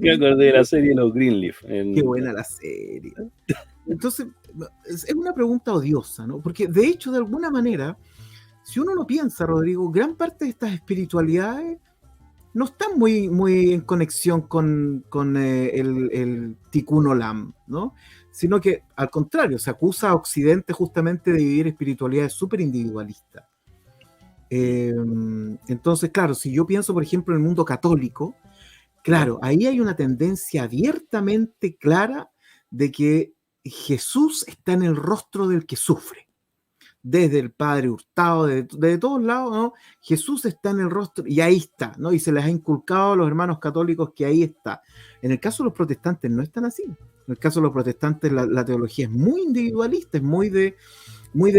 Me acordé de la serie Los Greenleaf. Qué buena la serie. Entonces, es una pregunta odiosa, ¿no? Porque de hecho, de alguna manera, si uno lo piensa, Rodrigo, gran parte de estas espiritualidades no están muy en conexión con el Tikkun Olam, ¿no? Sino que, al contrario, se acusa a Occidente justamente de vivir espiritualidades súper individualistas. Entonces, claro, si yo pienso, por ejemplo, en el mundo católico, claro, ahí hay una tendencia abiertamente clara de que Jesús está en el rostro del que sufre. Desde el Padre Hurtado, de todos lados, ¿no? Jesús está en el rostro y ahí está, ¿no? Y se les ha inculcado a los hermanos católicos que ahí está. En el caso de los protestantes no están así. En el caso de los protestantes la teología es muy individualista, es muy de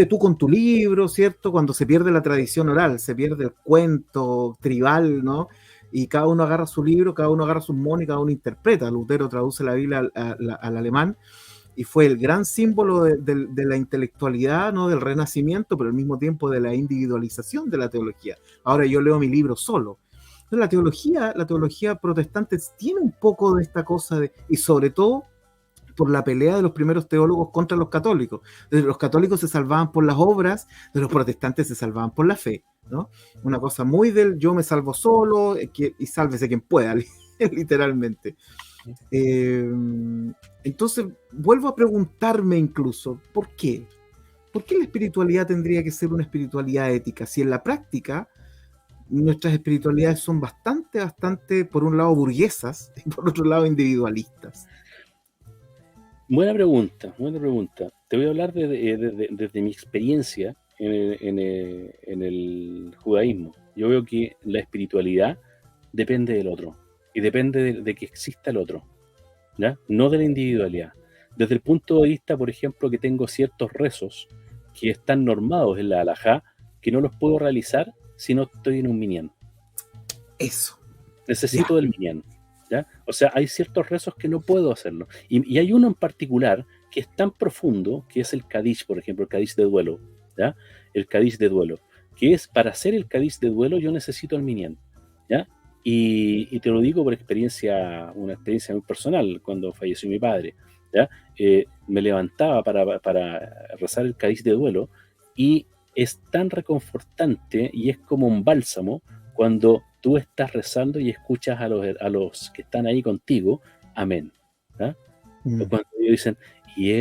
tú con tu libro, ¿cierto? Cuando se pierde la tradición oral, se pierde el cuento tribal, ¿no? Y cada uno agarra su libro, cada uno agarra su mono y cada uno interpreta. Lutero traduce la Biblia al alemán y fue el gran símbolo de la intelectualidad, ¿no? Del renacimiento, pero al mismo tiempo de la individualización de la teología. Ahora yo leo mi libro solo. Entonces, la teología protestante tiene un poco de esta cosa y sobre todo por la pelea de los primeros teólogos contra los católicos. Entonces, los católicos se salvaban por las obras, de los protestantes se salvaban por la fe, ¿no? Una cosa muy del yo me salvo solo y sálvese quien pueda, literalmente. Entonces, vuelvo a preguntarme incluso, ¿por qué? ¿Por qué la espiritualidad tendría que ser una espiritualidad ética? Si en la práctica nuestras espiritualidades son bastante, por un lado, burguesas y por otro lado, individualistas. Buena pregunta, buena pregunta. Te voy a hablar desde mi experiencia en el judaísmo. Yo veo que la espiritualidad depende del otro y depende de que exista el otro, ¿ya? No de la individualidad. Desde el punto de vista, por ejemplo, que tengo ciertos rezos que están normados en la halajá, que no los puedo realizar si no estoy en un minyan. Eso. Necesito del minyan, ¿ya? O sea, hay ciertos rezos que no puedo hacerlo. Y hay uno en particular que es tan profundo, que es el Kadish, por ejemplo, el Kadish de duelo, ¿ya? El Kadish de duelo, que es, para hacer el Kadish de duelo yo necesito el minyan, ¿ya? Y te lo digo por experiencia, una experiencia muy personal, cuando falleció mi padre, ¿ya? Me levantaba para rezar el Kadish de duelo y es tan reconfortante y es como un bálsamo cuando tú estás rezando y escuchas a los que están ahí contigo, amén, ¿ya? O cuando ellos dicen, y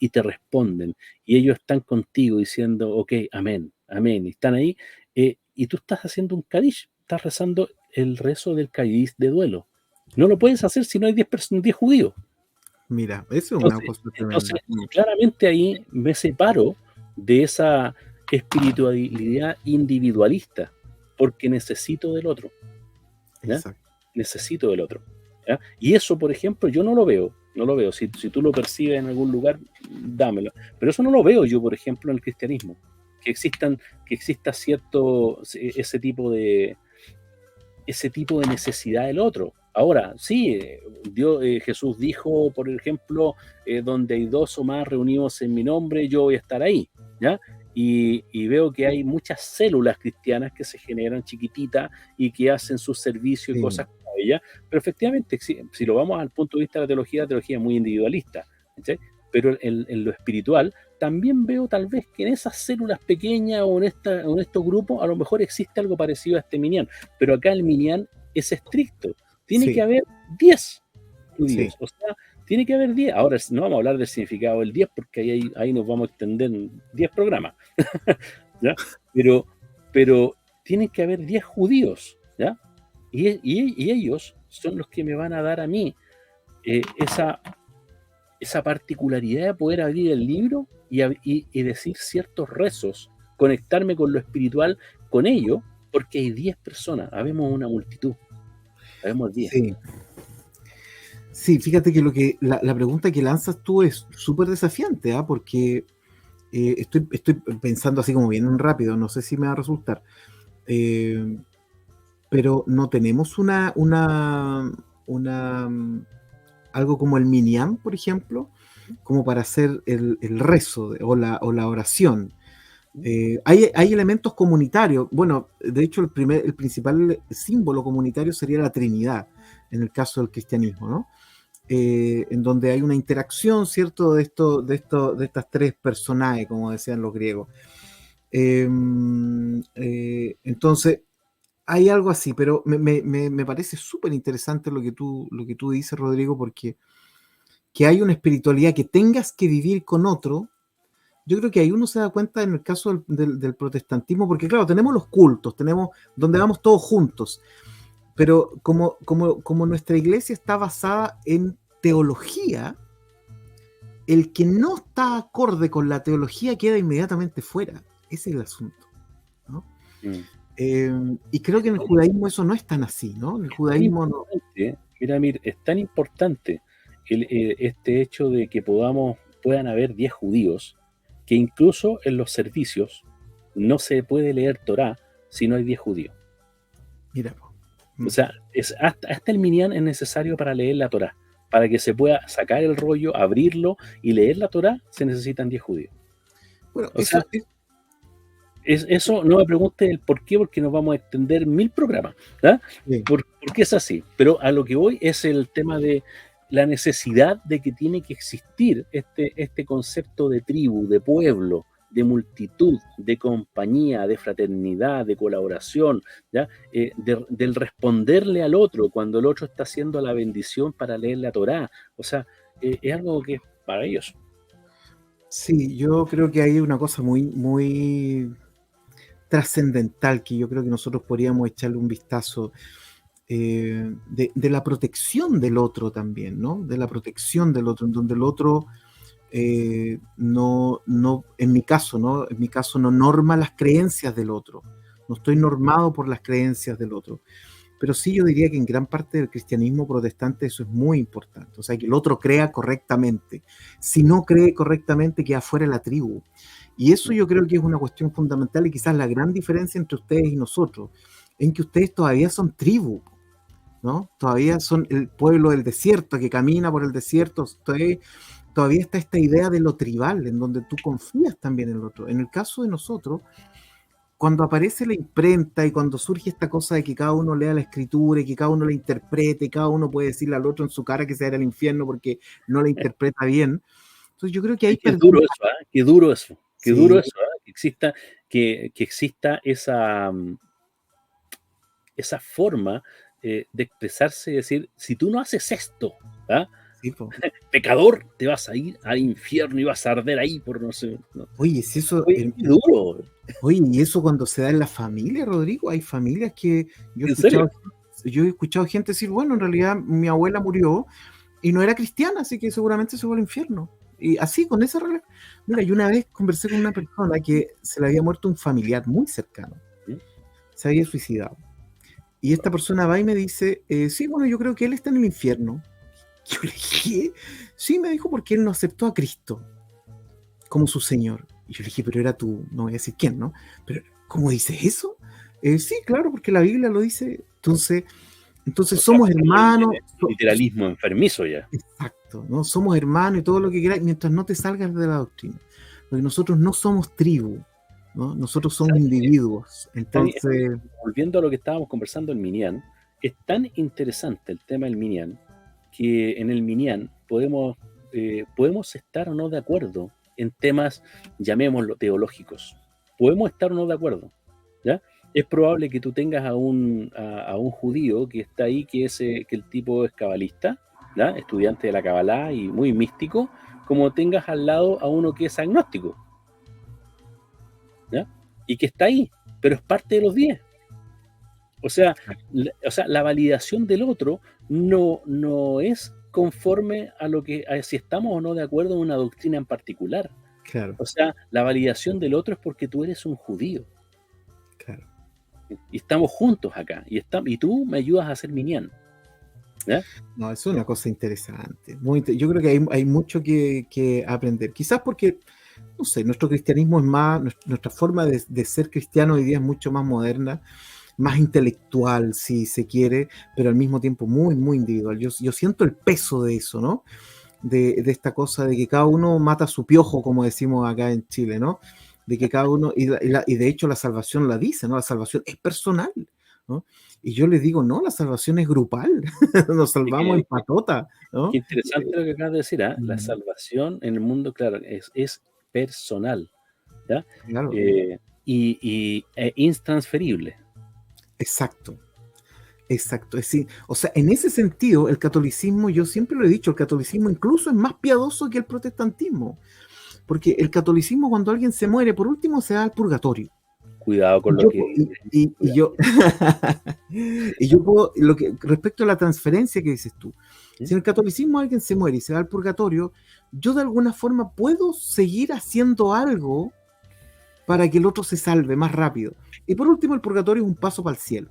te responden, y ellos están contigo diciendo, ok, amén, amén, y están ahí, y tú estás haciendo un Kadish, estás rezando el rezo del Kadish de duelo. No lo puedes hacer si no hay 10 judíos. Mira, eso es una cosa tremenda. Entonces, claramente ahí me separo de esa espiritualidad individualista, porque necesito del otro, ¿ya? Exacto. Necesito del otro, ¿ya? Y eso, por ejemplo, yo no lo veo. Si tú lo percibes en algún lugar, dámelo. Pero eso no lo veo yo, por ejemplo, en el cristianismo. Que exista ese tipo de necesidad del otro. Ahora, sí, Jesús dijo, por ejemplo, donde hay 2 o más reunidos en mi nombre, yo voy a estar ahí, ¿ya? Y veo que hay muchas células cristianas que se generan chiquititas y que hacen su servicio y cosas como ella, pero efectivamente, si lo vamos al punto de vista de la teología es muy individualista, ¿sí? Pero en lo espiritual también veo tal vez que en esas células pequeñas o en estos grupos a lo mejor existe algo parecido a este minyan, pero acá el minyan es estricto, tiene que haber 10 judíos, o sea, tiene que haber 10. Ahora no vamos a hablar del significado del 10 porque ahí nos vamos a extender en 10 programas, ¿ya? Pero tienen que haber 10 judíos, ¿ya? Y ellos son los que me van a dar a mí esa particularidad de poder abrir el libro y decir ciertos rezos, conectarme con lo espiritual con ellos, porque hay 10 personas, habemos una multitud, habemos 10. Sí, fíjate que la pregunta que lanzas tú es súper desafiante, ¿eh? Porque estoy pensando así como bien rápido, no sé si me va a resultar, pero no tenemos algo como el minyan, por ejemplo, como para hacer el rezo o la oración. Hay elementos comunitarios. Bueno, de hecho el principal símbolo comunitario sería la Trinidad, en el caso del cristianismo, ¿no? En donde hay una interacción, ¿cierto?, de estas 3 personajes, como decían los griegos. Entonces, hay algo así, pero me parece súper interesante lo que tú dices, Rodrigo, porque que hay una espiritualidad que tengas que vivir con otro. Yo creo que ahí uno se da cuenta en el caso del protestantismo, porque claro, tenemos los cultos, tenemos donde vamos todos juntos, pero como nuestra iglesia está basada en teología, el que no está acorde con la teología queda inmediatamente fuera. Ese es el asunto, ¿no? Y creo que en el judaísmo eso no es tan así, ¿no? En el judaísmo no. Mira, Mir, es tan importante este hecho de que puedan haber 10 judíos, que incluso en los servicios no se puede leer Torá si no hay 10 judíos. Mira. O sea, hasta el minyan es necesario para leer la Torá. Para que se pueda sacar el rollo, abrirlo y leer la Torá, se necesitan 10 judíos. Bueno, o sea, eso no me pregunte el por qué, porque nos vamos a extender 1000 programas, ¿verdad? Sí. Porque es así. Pero a lo que voy es el tema de la necesidad de que tiene que existir este concepto de tribu, de pueblo, de multitud, de compañía, de fraternidad, de colaboración, ¿ya? Del responderle al otro cuando el otro está haciendo la bendición para leer la Torá. O sea, es algo que es maravilloso. Sí, yo creo que hay una cosa muy, muy trascendental que yo creo que nosotros podríamos echarle un vistazo de la protección del otro también, ¿no? De la protección del otro, en donde el otro no, en mi caso, ¿no? En mi caso no norma las creencias del otro. No estoy normado por las creencias del otro. Pero sí yo diría que en gran parte del cristianismo protestante eso es muy importante. O sea, que el otro crea correctamente. Si no cree correctamente, queda fuera de la tribu. Y eso yo creo que es una cuestión fundamental y quizás la gran diferencia entre ustedes y nosotros, en que ustedes todavía son tribu, ¿no? Todavía son el pueblo del desierto que camina por el desierto. Todavía está esta idea de lo tribal, en donde tú confías también en el otro. En el caso de nosotros, cuando aparece la imprenta y cuando surge esta cosa de que cada uno lea la escritura y que cada uno la interprete y cada uno puede decirle al otro en su cara que se va al infierno porque no la interpreta bien. Entonces yo creo que ahí Qué duro eso, ¿eh? Qué duro eso. Qué duro eso, ¿eh? Que exista esa forma de expresarse y decir, si tú no haces esto, ¿ah? Sí, pecador, te vas a ir al infierno y vas a arder ahí por no sé. No. Oye, si eso. Oye, qué duro. Oye, y eso cuando se da en la familia, Rodrigo, hay familias que yo he escuchado gente decir, bueno, en realidad mi abuela murió y no era cristiana, así que seguramente se fue al infierno. Y así, con esa relación. Mira, yo una vez conversé con una persona que se le había muerto un familiar muy cercano, se había suicidado. Y esta persona va y me dice, sí, bueno, yo creo que él está en el infierno. Yo le dije, sí, me dijo, porque él no aceptó a Cristo como su Señor. Y yo le dije, pero era tú, no voy a decir quién, ¿no? Pero, ¿cómo dices eso? Sí, claro, porque la Biblia lo dice. Entonces somos hermanos. Literalismo enfermizo ya. Exacto, ¿no? Somos hermanos y todo lo que quieras, mientras no te salgas de la doctrina. Porque nosotros no somos tribu, ¿no? Nosotros somos individuos. Entonces, volviendo a lo que estábamos conversando en Minyan, es tan interesante el tema del Minyan, que en el Minyan podemos estar o no de acuerdo en temas, llamémoslo, teológicos. Podemos estar o no de acuerdo, ¿ya? Es probable que tú tengas a un judío que está ahí, que el tipo es cabalista, ¿ya? Estudiante de la Cabalá y muy místico, como tengas al lado a uno que es agnóstico, ¿ya? Y que está ahí, pero es parte de los 10. O sea, la validación del otro no es conforme a si estamos o no de acuerdo en una doctrina en particular. Claro. O sea, la validación del otro es porque tú eres un judío. Claro. Y estamos juntos acá. Y tú me ayudas a hacer minyan. ¿Ya? No, es una cosa interesante. Yo creo que hay mucho que aprender. Quizás porque, no sé, nuestro cristianismo es más, nuestra forma de ser cristiano hoy día es mucho más moderna, más intelectual, si se quiere, pero al mismo tiempo muy, muy individual. Yo siento el peso de eso, ¿no? De esta cosa de que cada uno mata a su piojo, como decimos acá en Chile, ¿no? De que cada uno, y de hecho la salvación la dice, ¿no? La salvación es personal, ¿no? Y yo les digo, no, la salvación es grupal, nos salvamos en patota, ¿no? Qué interesante lo que acabas de decir, ¿eh? La salvación en el mundo, claro, es personal, ¿ya? Claro. e intransferible. Exacto. Exacto, es decir, o sea, en ese sentido, el catolicismo, yo siempre lo he dicho, el catolicismo incluso es más piadoso que el protestantismo, porque el catolicismo cuando alguien se muere, por último se va al purgatorio. Cuidado con lo que... Y yo, y yo puedo, respecto a la transferencia que dices tú, si en el catolicismo alguien se muere y se va al purgatorio, yo de alguna forma puedo seguir haciendo algo para que el otro se salve más rápido. Y por último, el purgatorio es un paso para el cielo.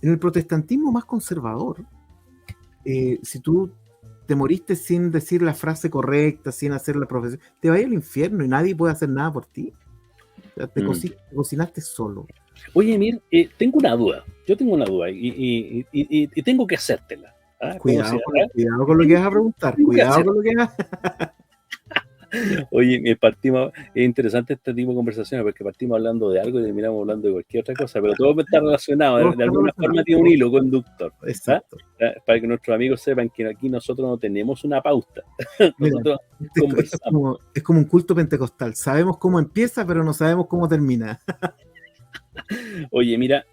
En el protestantismo más conservador, si tú te moriste sin decir la frase correcta, sin hacer la profesión, te vas al infierno y nadie puede hacer nada por ti. O sea, te cocinaste solo. Oye, Emir, tengo una duda. Yo tengo una duda y tengo que hacértela. Cuidado con lo que vas a preguntar. Cuidado con lo que vas a... Oye, partimos, es interesante este tipo de conversaciones porque partimos hablando de algo y terminamos hablando de cualquier otra cosa, pero todo está relacionado, de alguna forma tiene un hilo conductor. Exacto. Para que nuestros amigos sepan que aquí nosotros no tenemos una pauta. Nosotros conversamos. Es como un culto pentecostal. Sabemos cómo empieza, pero no sabemos cómo termina. Oye, mira,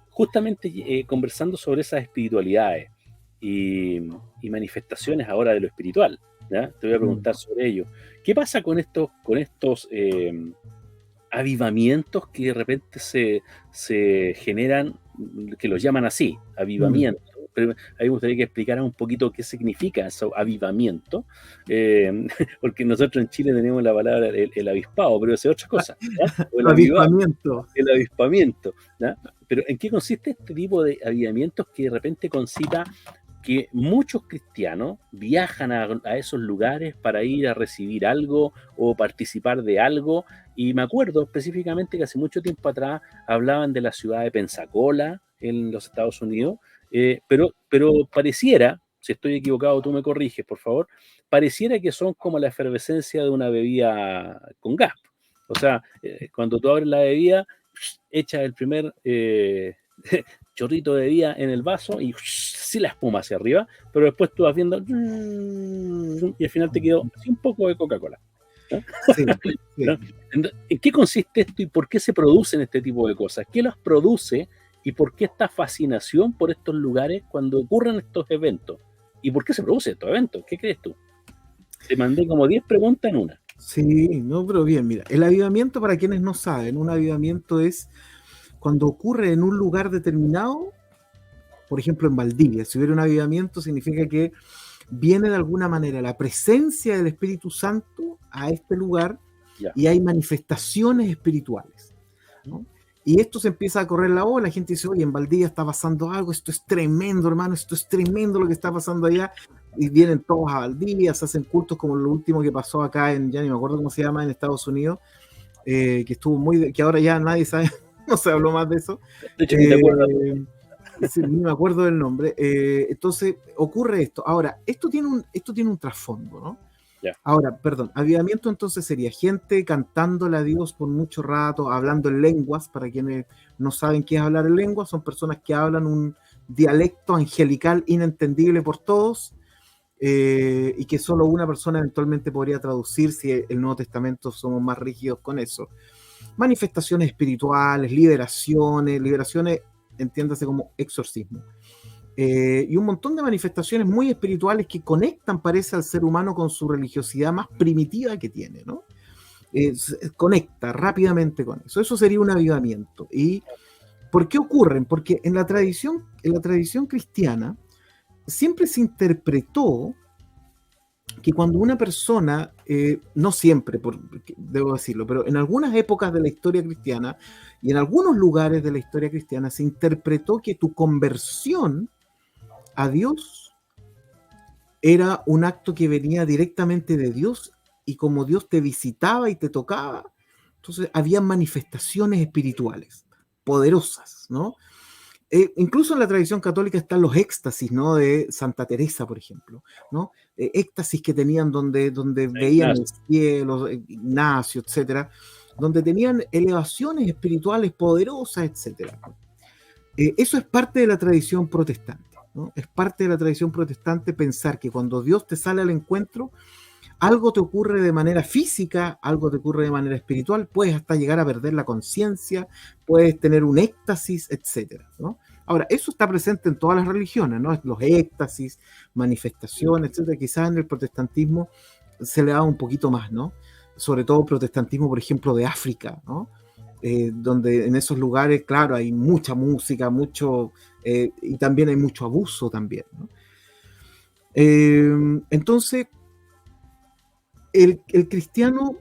justamente conversando sobre esas espiritualidades y manifestaciones ahora de lo espiritual, ¿ya? Te voy a preguntar sobre ello. ¿Qué pasa con estos avivamientos que de repente se generan, que los llaman así, avivamientos? Pero a mí me gustaría que explicaran un poquito qué significa eso, avivamiento, porque nosotros en Chile tenemos la palabra el avispado, pero es otra cosa, ¿ya? El avispamiento. El avispamiento, ¿ya? Pero ¿en qué consiste este tipo de avivamientos que de repente concita que muchos cristianos viajan a esos lugares para ir a recibir algo o participar de algo? Y me acuerdo específicamente que hace mucho tiempo atrás hablaban de la ciudad de Pensacola en los Estados Unidos, pero pareciera, si estoy equivocado tú me corriges por favor, pareciera que son como la efervescencia de una bebida con gas. O sea, cuando tú abres la bebida, echas el primer chorrito de bebida en el vaso y sí la espuma hacia arriba, pero después tú vas viendo y al final te quedó así un poco de Coca-Cola. ¿No? Sí, sí. ¿No? ¿En qué consiste esto y por qué se producen este tipo de cosas? ¿Qué los produce y por qué esta fascinación por estos lugares cuando ocurren estos eventos? ¿Y por qué se producen estos eventos? ¿Qué crees tú? Te mandé como 10 preguntas en una. Sí, no, pero bien, mira, el avivamiento, para quienes no saben, un avivamiento es cuando ocurre en un lugar determinado, por ejemplo en Valdivia. Si hubiera un avivamiento significa que viene de alguna manera la presencia del Espíritu Santo a este lugar y hay manifestaciones espirituales, ¿no? Y esto se empieza a correr la voz, la gente dice, oye, en Valdivia está pasando algo, esto es tremendo, hermano, esto es tremendo lo que está pasando allá, y vienen todos a Valdivia, se hacen cultos como lo último que pasó acá en, ya ni me acuerdo cómo se llama, en Estados Unidos, que estuvo que ahora ya nadie sabe, no se habló más de eso. De hecho, ni te acuerdas. Sí, ni me acuerdo del nombre. Entonces ocurre esto. Ahora, esto tiene un trasfondo, ¿no? Yeah. Ahora, perdón, avivamiento entonces sería gente cantándole a Dios por mucho rato, hablando en lenguas. Para quienes no saben qué es hablar en lenguas, son personas que hablan un dialecto angelical inentendible por todos, y que solo una persona eventualmente podría traducir si el Nuevo Testamento somos más rígidos con eso. Manifestaciones espirituales, liberaciones, entiéndase como exorcismo. Y un montón de manifestaciones muy espirituales que conectan, parece, al ser humano con su religiosidad más primitiva que tiene, ¿no? Conecta rápidamente con eso. Eso sería un avivamiento. ¿Y por qué ocurren? Porque en la tradición cristiana siempre se interpretó que cuando una persona, no siempre, debo decirlo, pero en algunas épocas de la historia cristiana y en algunos lugares de la historia cristiana se interpretó que tu conversión a Dios era un acto que venía directamente de Dios, y como Dios te visitaba y te tocaba, entonces había manifestaciones espirituales poderosas, ¿no? Incluso en la tradición católica están los éxtasis, ¿no? De Santa Teresa, por ejemplo, ¿no? Éxtasis que tenían donde veían el cielo, Ignacio, etcétera, donde tenían elevaciones espirituales poderosas, etcétera. Eso es parte de la tradición protestante, ¿no? Es parte de la tradición protestante pensar que cuando Dios te sale al encuentro, Algo te ocurre de manera física, algo te ocurre de manera espiritual, puedes hasta llegar a perder la conciencia, puedes tener un éxtasis, etcétera, ¿no? Ahora, eso está presente en todas las religiones, ¿no? Los éxtasis, manifestaciones, etcétera. Quizás en el protestantismo se le da un poquito más, ¿no? Sobre todo el protestantismo, por ejemplo, de África, ¿no? Donde en esos lugares, claro, hay mucha música, y también hay mucho abuso también, ¿no? Entonces, el cristiano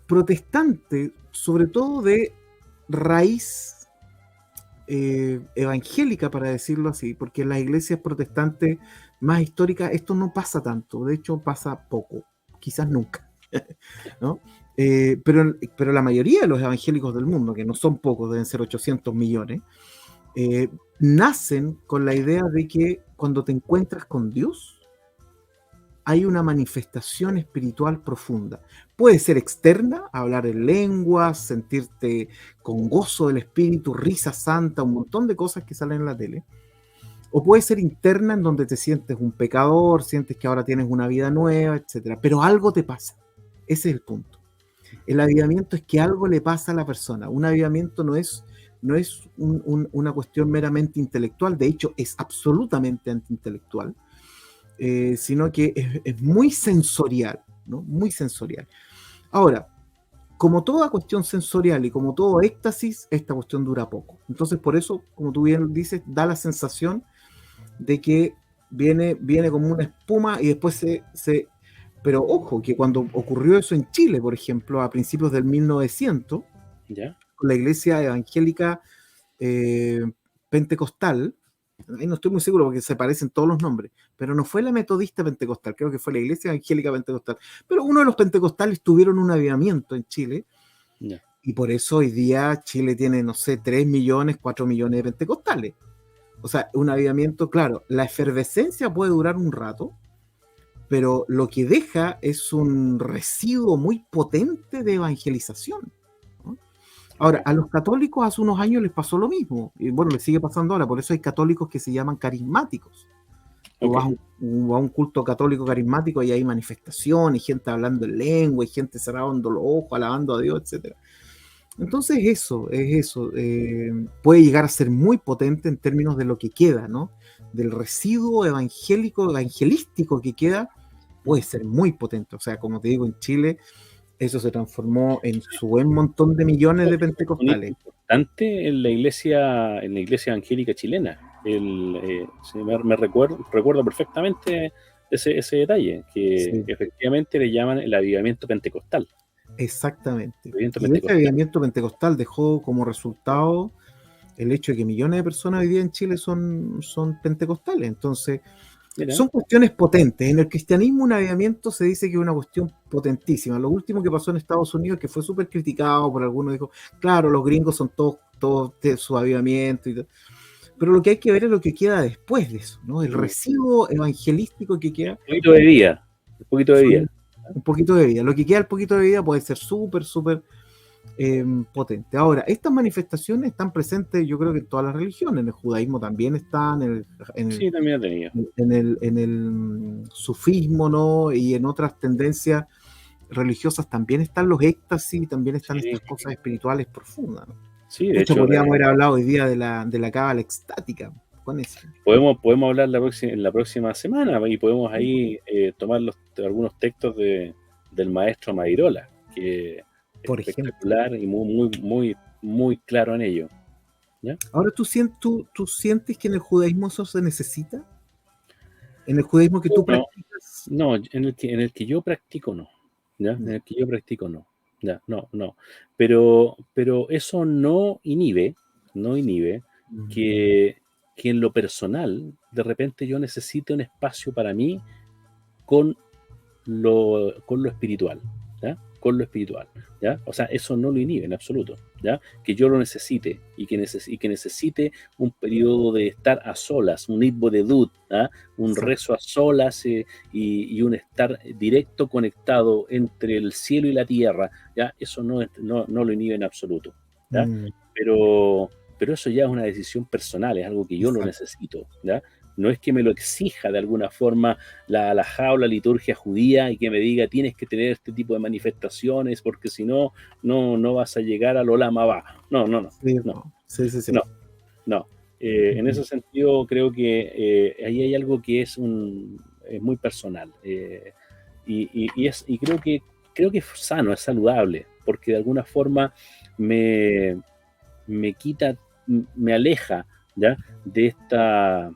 protestante, sobre todo de raíz evangélica, para decirlo así, porque en las iglesias protestantes más históricas esto no pasa tanto, de hecho pasa poco, quizás nunca, ¿no? Pero la mayoría de los evangélicos del mundo, que no son pocos, deben ser 800 millones, nacen con la idea de que cuando te encuentras con Dios, hay una manifestación espiritual profunda. Puede ser externa, hablar en lenguas, sentirte con gozo del espíritu, risa santa, un montón de cosas que salen en la tele. O puede ser interna, en donde te sientes un pecador, sientes que ahora tienes una vida nueva, etc. Pero algo te pasa. Ese es el punto. El avivamiento es que algo le pasa a la persona. Un avivamiento no es una cuestión meramente intelectual, de hecho es absolutamente antiintelectual. Sino que es muy sensorial, ¿no? Muy sensorial. Ahora, como toda cuestión sensorial y como todo éxtasis, esta cuestión dura poco. Entonces, por eso, como tú bien dices, da la sensación de que viene como una espuma y después Pero ojo, que cuando ocurrió eso en Chile, por ejemplo, a principios del 1900, ¿Ya? con la iglesia evangélica pentecostal, no estoy muy seguro porque se parecen todos los nombres, pero no fue la metodista pentecostal, creo que fue la iglesia evangélica pentecostal, pero uno de los pentecostales tuvieron un avivamiento en Chile, ¿Ya? y por eso hoy día Chile tiene, no sé, 3 millones, 4 millones de pentecostales. O sea, un avivamiento, claro, la efervescencia puede durar un rato, pero lo que deja es un residuo muy potente de evangelización. Ahora, a los católicos hace unos años les pasó lo mismo, y bueno, les sigue pasando ahora, por eso hay católicos que se llaman carismáticos. Tú vas a un culto católico carismático y hay manifestaciones, gente hablando en lengua, y gente cerrando los ojos, alabando a Dios, etc. Entonces es eso. Puede llegar a ser muy potente en términos de lo que queda, ¿no? Del residuo evangelístico que queda, puede ser muy potente. O sea, como te digo, en Chile eso se transformó en su buen montón de millones de Un hito pentecostales. importante en la iglesia evangélica chilena. Sí, me recuerdo perfectamente ese detalle, que Sí, efectivamente le llaman el avivamiento pentecostal. exactamente. Avivamiento Y ese pentecostal. avivamiento pentecostal dejó como resultado el hecho de que millones de personas hoy día en Chile son pentecostales. Entonces, Mira, son cuestiones potentes. En el cristianismo un avivamiento se dice que es una cuestión potentísima. Lo último que pasó en Estados Unidos, que fue súper criticado por algunos, dijo, claro, los gringos son todos de su avivamiento y todo. Pero lo que hay que ver es lo que queda después de eso, ¿no? El residuo evangelístico que queda. un poquito de vida, un poquito de vida. Un poquito de vida. Lo que queda el poquito de vida puede ser súper, súper potente. Ahora, estas manifestaciones están presentes, yo creo que en todas las religiones. En el judaísmo también están, Sí, también ha tenido. en el sufismo, ¿no? Y en otras tendencias religiosas también están los éxtasis, también están Sí, estas cosas espirituales profundas, ¿no? sí, De de hecho, hecho, podríamos haber hablado hoy día de la cábala extática con eso. podemos hablar en la próxima semana y podemos ahí tomar algunos textos del maestro Mairola, que es Por ejemplo. espectacular y muy claro en ello. ¿Ya? Ahora, ¿tú sientes que en el judaísmo eso se necesita? En el judaísmo que tú No, practicas. no, en el que yo practico no. ¿Ya? En No. el que yo practico no. Ya, no. Pero eso no inhibe Mm. que en lo personal, de repente yo necesite un espacio para mí con lo espiritual, ¿ya? Con lo espiritual, ¿ya? O sea, eso no lo inhibe en absoluto, ¿ya? Que yo lo necesite y que necesite un periodo de estar a solas, un hitbodedut, ¿ah? Un Exacto. rezo a solas y un estar directo conectado entre el cielo y la tierra, ¿ya? Eso no lo inhibe en absoluto, ¿ya? Mm, Pero eso ya es una decisión personal, es algo que yo lo exacto. necesito, ¿ya? no es que me lo exija de alguna forma la halajá o la liturgia judía y que me diga tienes que tener este tipo de manifestaciones porque si no, no vas a llegar al Olam Abba. No, no, no, Sí, no, sí. no, no. En ese sentido creo que ahí hay algo que es muy personal y creo que es sano, es saludable, porque de alguna forma me quita, me aleja, ¿ya? de esta,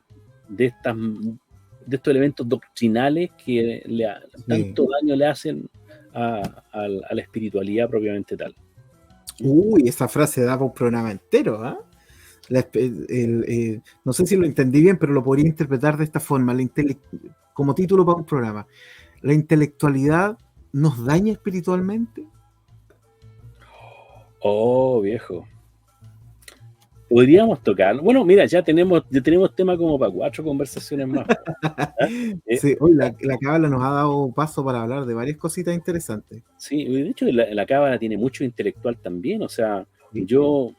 de estas, de estos elementos doctrinales que Sí. tanto daño le hacen a la espiritualidad propiamente tal. Uy, esa frase da para un programa entero, ¿ah? No sé si lo entendí bien, pero lo podría interpretar de esta forma, como título para un programa. ¿La intelectualidad nos daña espiritualmente? Oh, viejo. Podríamos tocarlo. Bueno, mira, ya tenemos tema como para 4 conversaciones más. ¿Ah? Sí, hoy la cábala nos ha dado paso para hablar de varias cositas interesantes. Sí, de hecho la cábala tiene mucho intelectual también, o sea, Sí, yo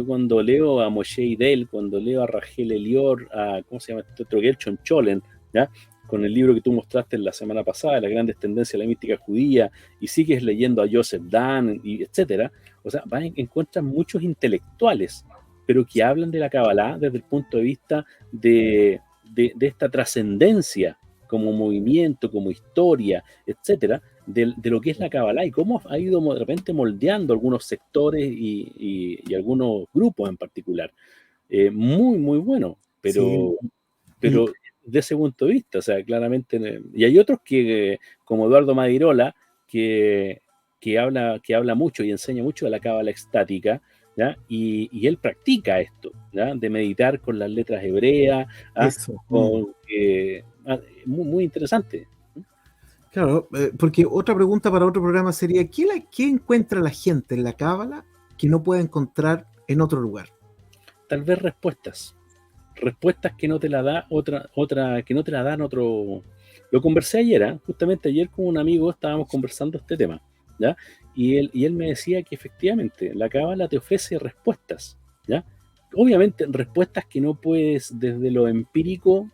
cuando leo a Moshe Idel, cuando leo a Rachel Elior, a, ¿cómo se llama este otro? Gershon Cholen, ¿ya? Con el libro que tú mostraste la semana pasada, Las grandes tendencias de la mística judía, y sigues leyendo a Joseph Dan, y etcétera, o sea, encuentras muchos intelectuales, pero que hablan de la cábala desde el punto de vista de esta trascendencia como movimiento, como historia, etcétera, de lo que es la Kabbalah y cómo ha ido de repente moldeando algunos sectores y algunos grupos en particular. Muy, muy bueno, sí. Y pero de ese punto de vista, o sea, claramente, y hay otros que, como Eduardo Madirola, que habla mucho y enseña mucho de la cábala extática, ¿ya? Y él practica esto, ¿ya? De meditar con las letras hebreas, ¿ah? eso. Muy, muy interesante. Claro, porque otra pregunta para otro programa sería, ¿qué encuentra la gente en la cábala que no puede encontrar en otro lugar? Tal vez respuestas que no te la da otra que no te la dan otro. Lo conversé ayer, justamente ayer con un amigo estábamos conversando este tema, ¿ya? Y él me decía que efectivamente la cábala te ofrece respuestas, ¿ya? Obviamente respuestas que no puedes desde lo empírico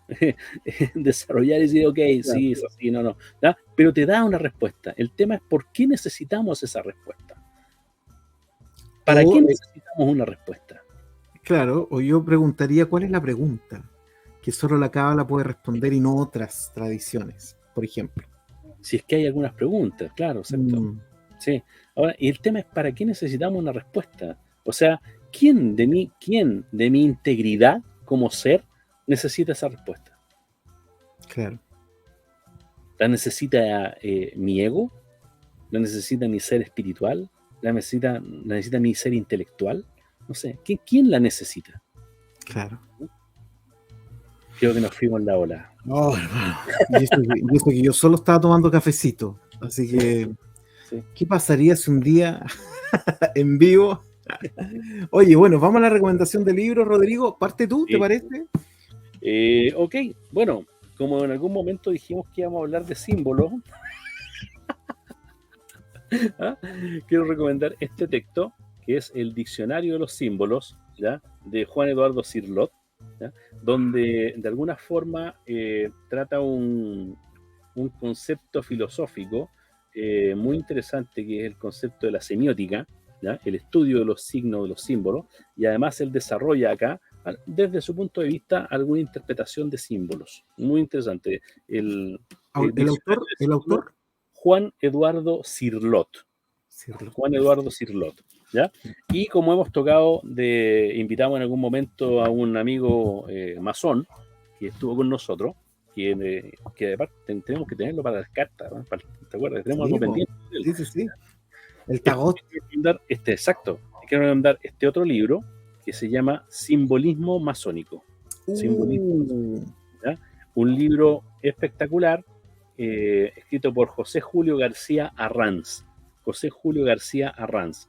desarrollar y decir, ok, Claro. sí, es así, no, ¿ya? Pero te da una respuesta. El tema es por qué necesitamos esa respuesta. ¿Para O, qué necesitamos una respuesta? claro, o yo preguntaría, ¿cuál es la pregunta? Que solo la cábala puede responder y no otras tradiciones, por ejemplo. Si es que hay algunas preguntas, claro, exacto. Mm, Sí. Ahora, y el tema es ¿para qué necesitamos una respuesta? O sea, quién de mi integridad como ser necesita esa respuesta? claro. ¿La necesita mi ego? ¿La necesita mi ser espiritual? ¿La necesita mi ser intelectual? No sé, ¿quién la necesita? Claro. Creo que nos fuimos en la ola. Oh, hermano. Y eso que yo solo estaba tomando cafecito. Así que, Sí. ¿qué pasaría si un día en vivo? Oye, bueno, vamos a la recomendación de libros, Rodrigo. Parte tú, ¿te Sí. parece? Ok, bueno, como en algún momento dijimos que íbamos a hablar de símbolos, ¿ah? Quiero recomendar este texto, que es el Diccionario de los Símbolos, ¿ya? De Juan Eduardo Cirlot, ¿ya? Donde de alguna forma trata un concepto filosófico muy interesante, que es el concepto de la semiótica, ¿ya? El estudio de los signos, de los símbolos, y además él desarrolla acá, desde su punto de vista, alguna interpretación de símbolos. Muy interesante. El El diccionario autor, de el símbolos, autor. Juan Eduardo Cirlot. Cirlo. Juan Eduardo Cirlot, ¿ya? Y como hemos invitamos en algún momento a un amigo masón que estuvo con nosotros, que aparte tenemos que tenerlo para las cartas, ¿no? ¿Te acuerdas? Tenemos algo Sí, po. pendiente de él. Sí. El Tagot. Quiero recomendar exacto, quiero recomendar este otro libro que se llama Simbolismo Masónico. Simbolismo Masónico, Uh, ¿ya? Un libro espectacular, escrito por José Julio García Arranz. José Julio García Arranz.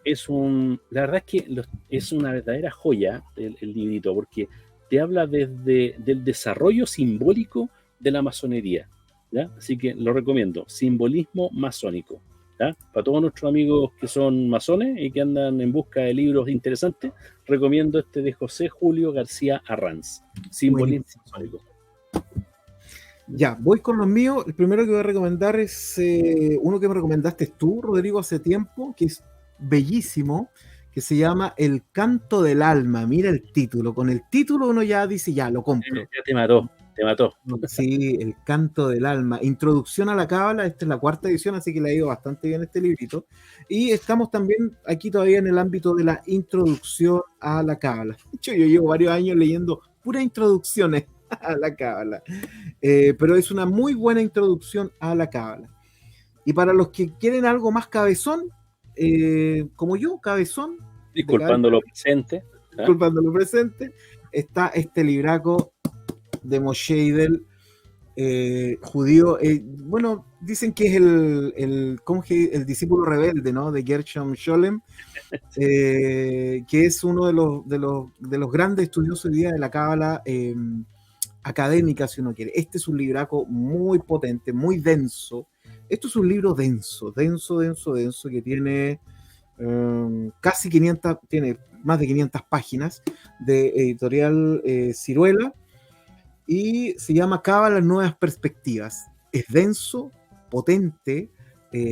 La verdad es que es una verdadera joya el librito, porque te habla del desarrollo simbólico de la masonería, ¿ya? Así que lo recomiendo, Simbolismo Masónico. ¿ya? Para todos nuestros amigos que son masones y que andan en busca de libros interesantes, recomiendo este de José Julio García Arranz, Simbolismo Masónico. Ya, voy con los míos. El primero que voy a recomendar es uno que me recomendaste tú, Rodrigo, hace tiempo, que es bellísimo, que se llama El Canto del Alma. Mira el título. Con el título uno ya dice, ya, lo compro. Ya te mató. Sí, El Canto del Alma. Introducción a la Cábala. Esta es la 4ª edición, así que le ha ido bastante bien este librito. Y estamos también aquí todavía en el ámbito de la introducción a la Cábala. De hecho, yo llevo varios años leyendo puras introducciones a la Cábala. Pero es una muy buena introducción a la Cábala. Y para los que quieren algo más cabezón, como yo, cabezón, disculpando lo presente, disculpando lo presente, está este libraco de Moshe Idel, judío. Bueno, dicen que es el discípulo rebelde, ¿no?, de Gershom Scholem, que es uno de los grandes estudiosos hoy día de la Cábala académica, si uno quiere. Este es un libraco muy potente, muy denso. Esto es un libro denso, que tiene casi 500, tiene más de 500 páginas, de editorial Ciruela, y se llama Cábala Nuevas Perspectivas. Es denso, potente,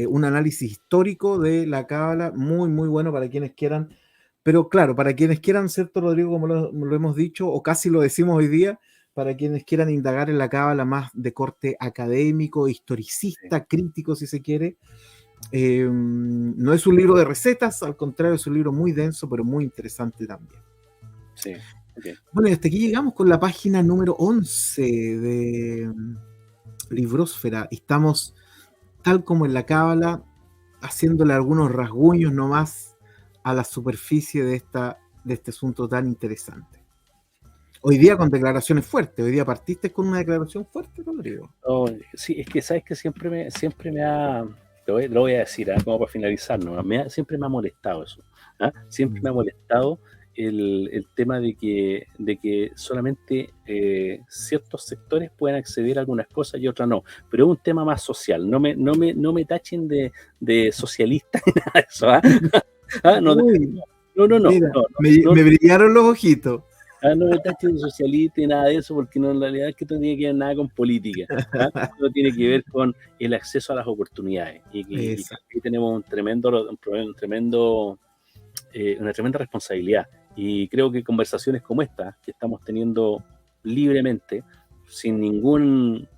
un análisis histórico de la Cábala, muy, muy bueno para quienes quieran, pero claro, para quienes quieran, ¿cierto, Rodrigo? Como lo hemos dicho, o casi lo decimos hoy día, para quienes quieran indagar en la Cábala más de corte académico, historicista, crítico, si se quiere. No es un libro de recetas, al contrario, es un libro muy denso, pero muy interesante también. Sí, okay. Bueno, y hasta aquí llegamos con la página número 11 de Librósfera. Estamos, tal como en la Cábala, haciéndole algunos rasguños nomás a la superficie de este asunto tan interesante. Hoy día con declaraciones fuertes. Hoy día partiste con una declaración fuerte, Rodrigo. Oh, sí, es que sabes que siempre me ha, lo voy a decir, como para finalizar, ¿no? Siempre me ha molestado eso. Siempre me ha molestado el tema de que solamente ciertos sectores pueden acceder a algunas cosas y otras no. Pero es un tema más social. No me tachen de socialista ni nada de eso. No. Mira, me brillaron los ojitos. No me tachen de socialista y nada de eso, porque no, en realidad es que no tiene que ver nada con política. No tiene que ver con el acceso a las oportunidades. Y aquí tenemos una tremenda responsabilidad. Y creo que conversaciones como esta, que estamos teniendo libremente, sin ningún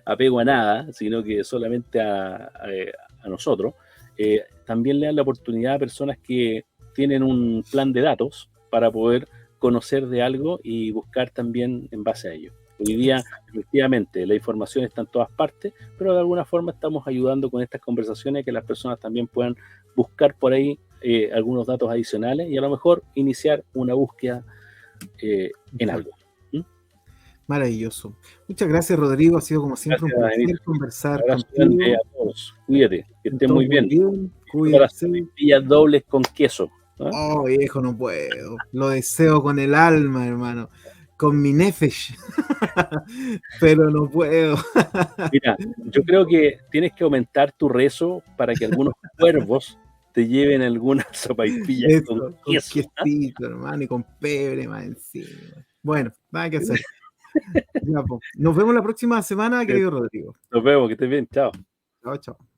apego a nada, sino que solamente a nosotros, también le dan la oportunidad a personas que tienen un plan de datos para poder conocer de algo y buscar también en base a ello. Hoy día, efectivamente, la información está en todas partes, pero de alguna forma estamos ayudando con estas conversaciones a que las personas también puedan buscar por ahí algunos datos adicionales y a lo mejor iniciar una búsqueda en algo. Maravilloso. Muchas gracias, Rodrigo. Ha sido como siempre un placer conversar contigo. A todos. Cuídate, que estén muy bien. Cuídate. Tortillas dobles con queso. Oh, viejo, no puedo. Lo deseo con el alma, hermano. Con mi nefesh. Pero no puedo. Mira, yo creo que tienes que aumentar tu rezo para que algunos cuervos te lleven algunas sopaipillas con queso. Con quesito, hermano, y con pebre más encima. Bueno, nada que hacer. Ya, pues. Nos vemos la próxima semana, querido Rodrigo. Nos vemos, que estés bien. Chao. Chao, chao.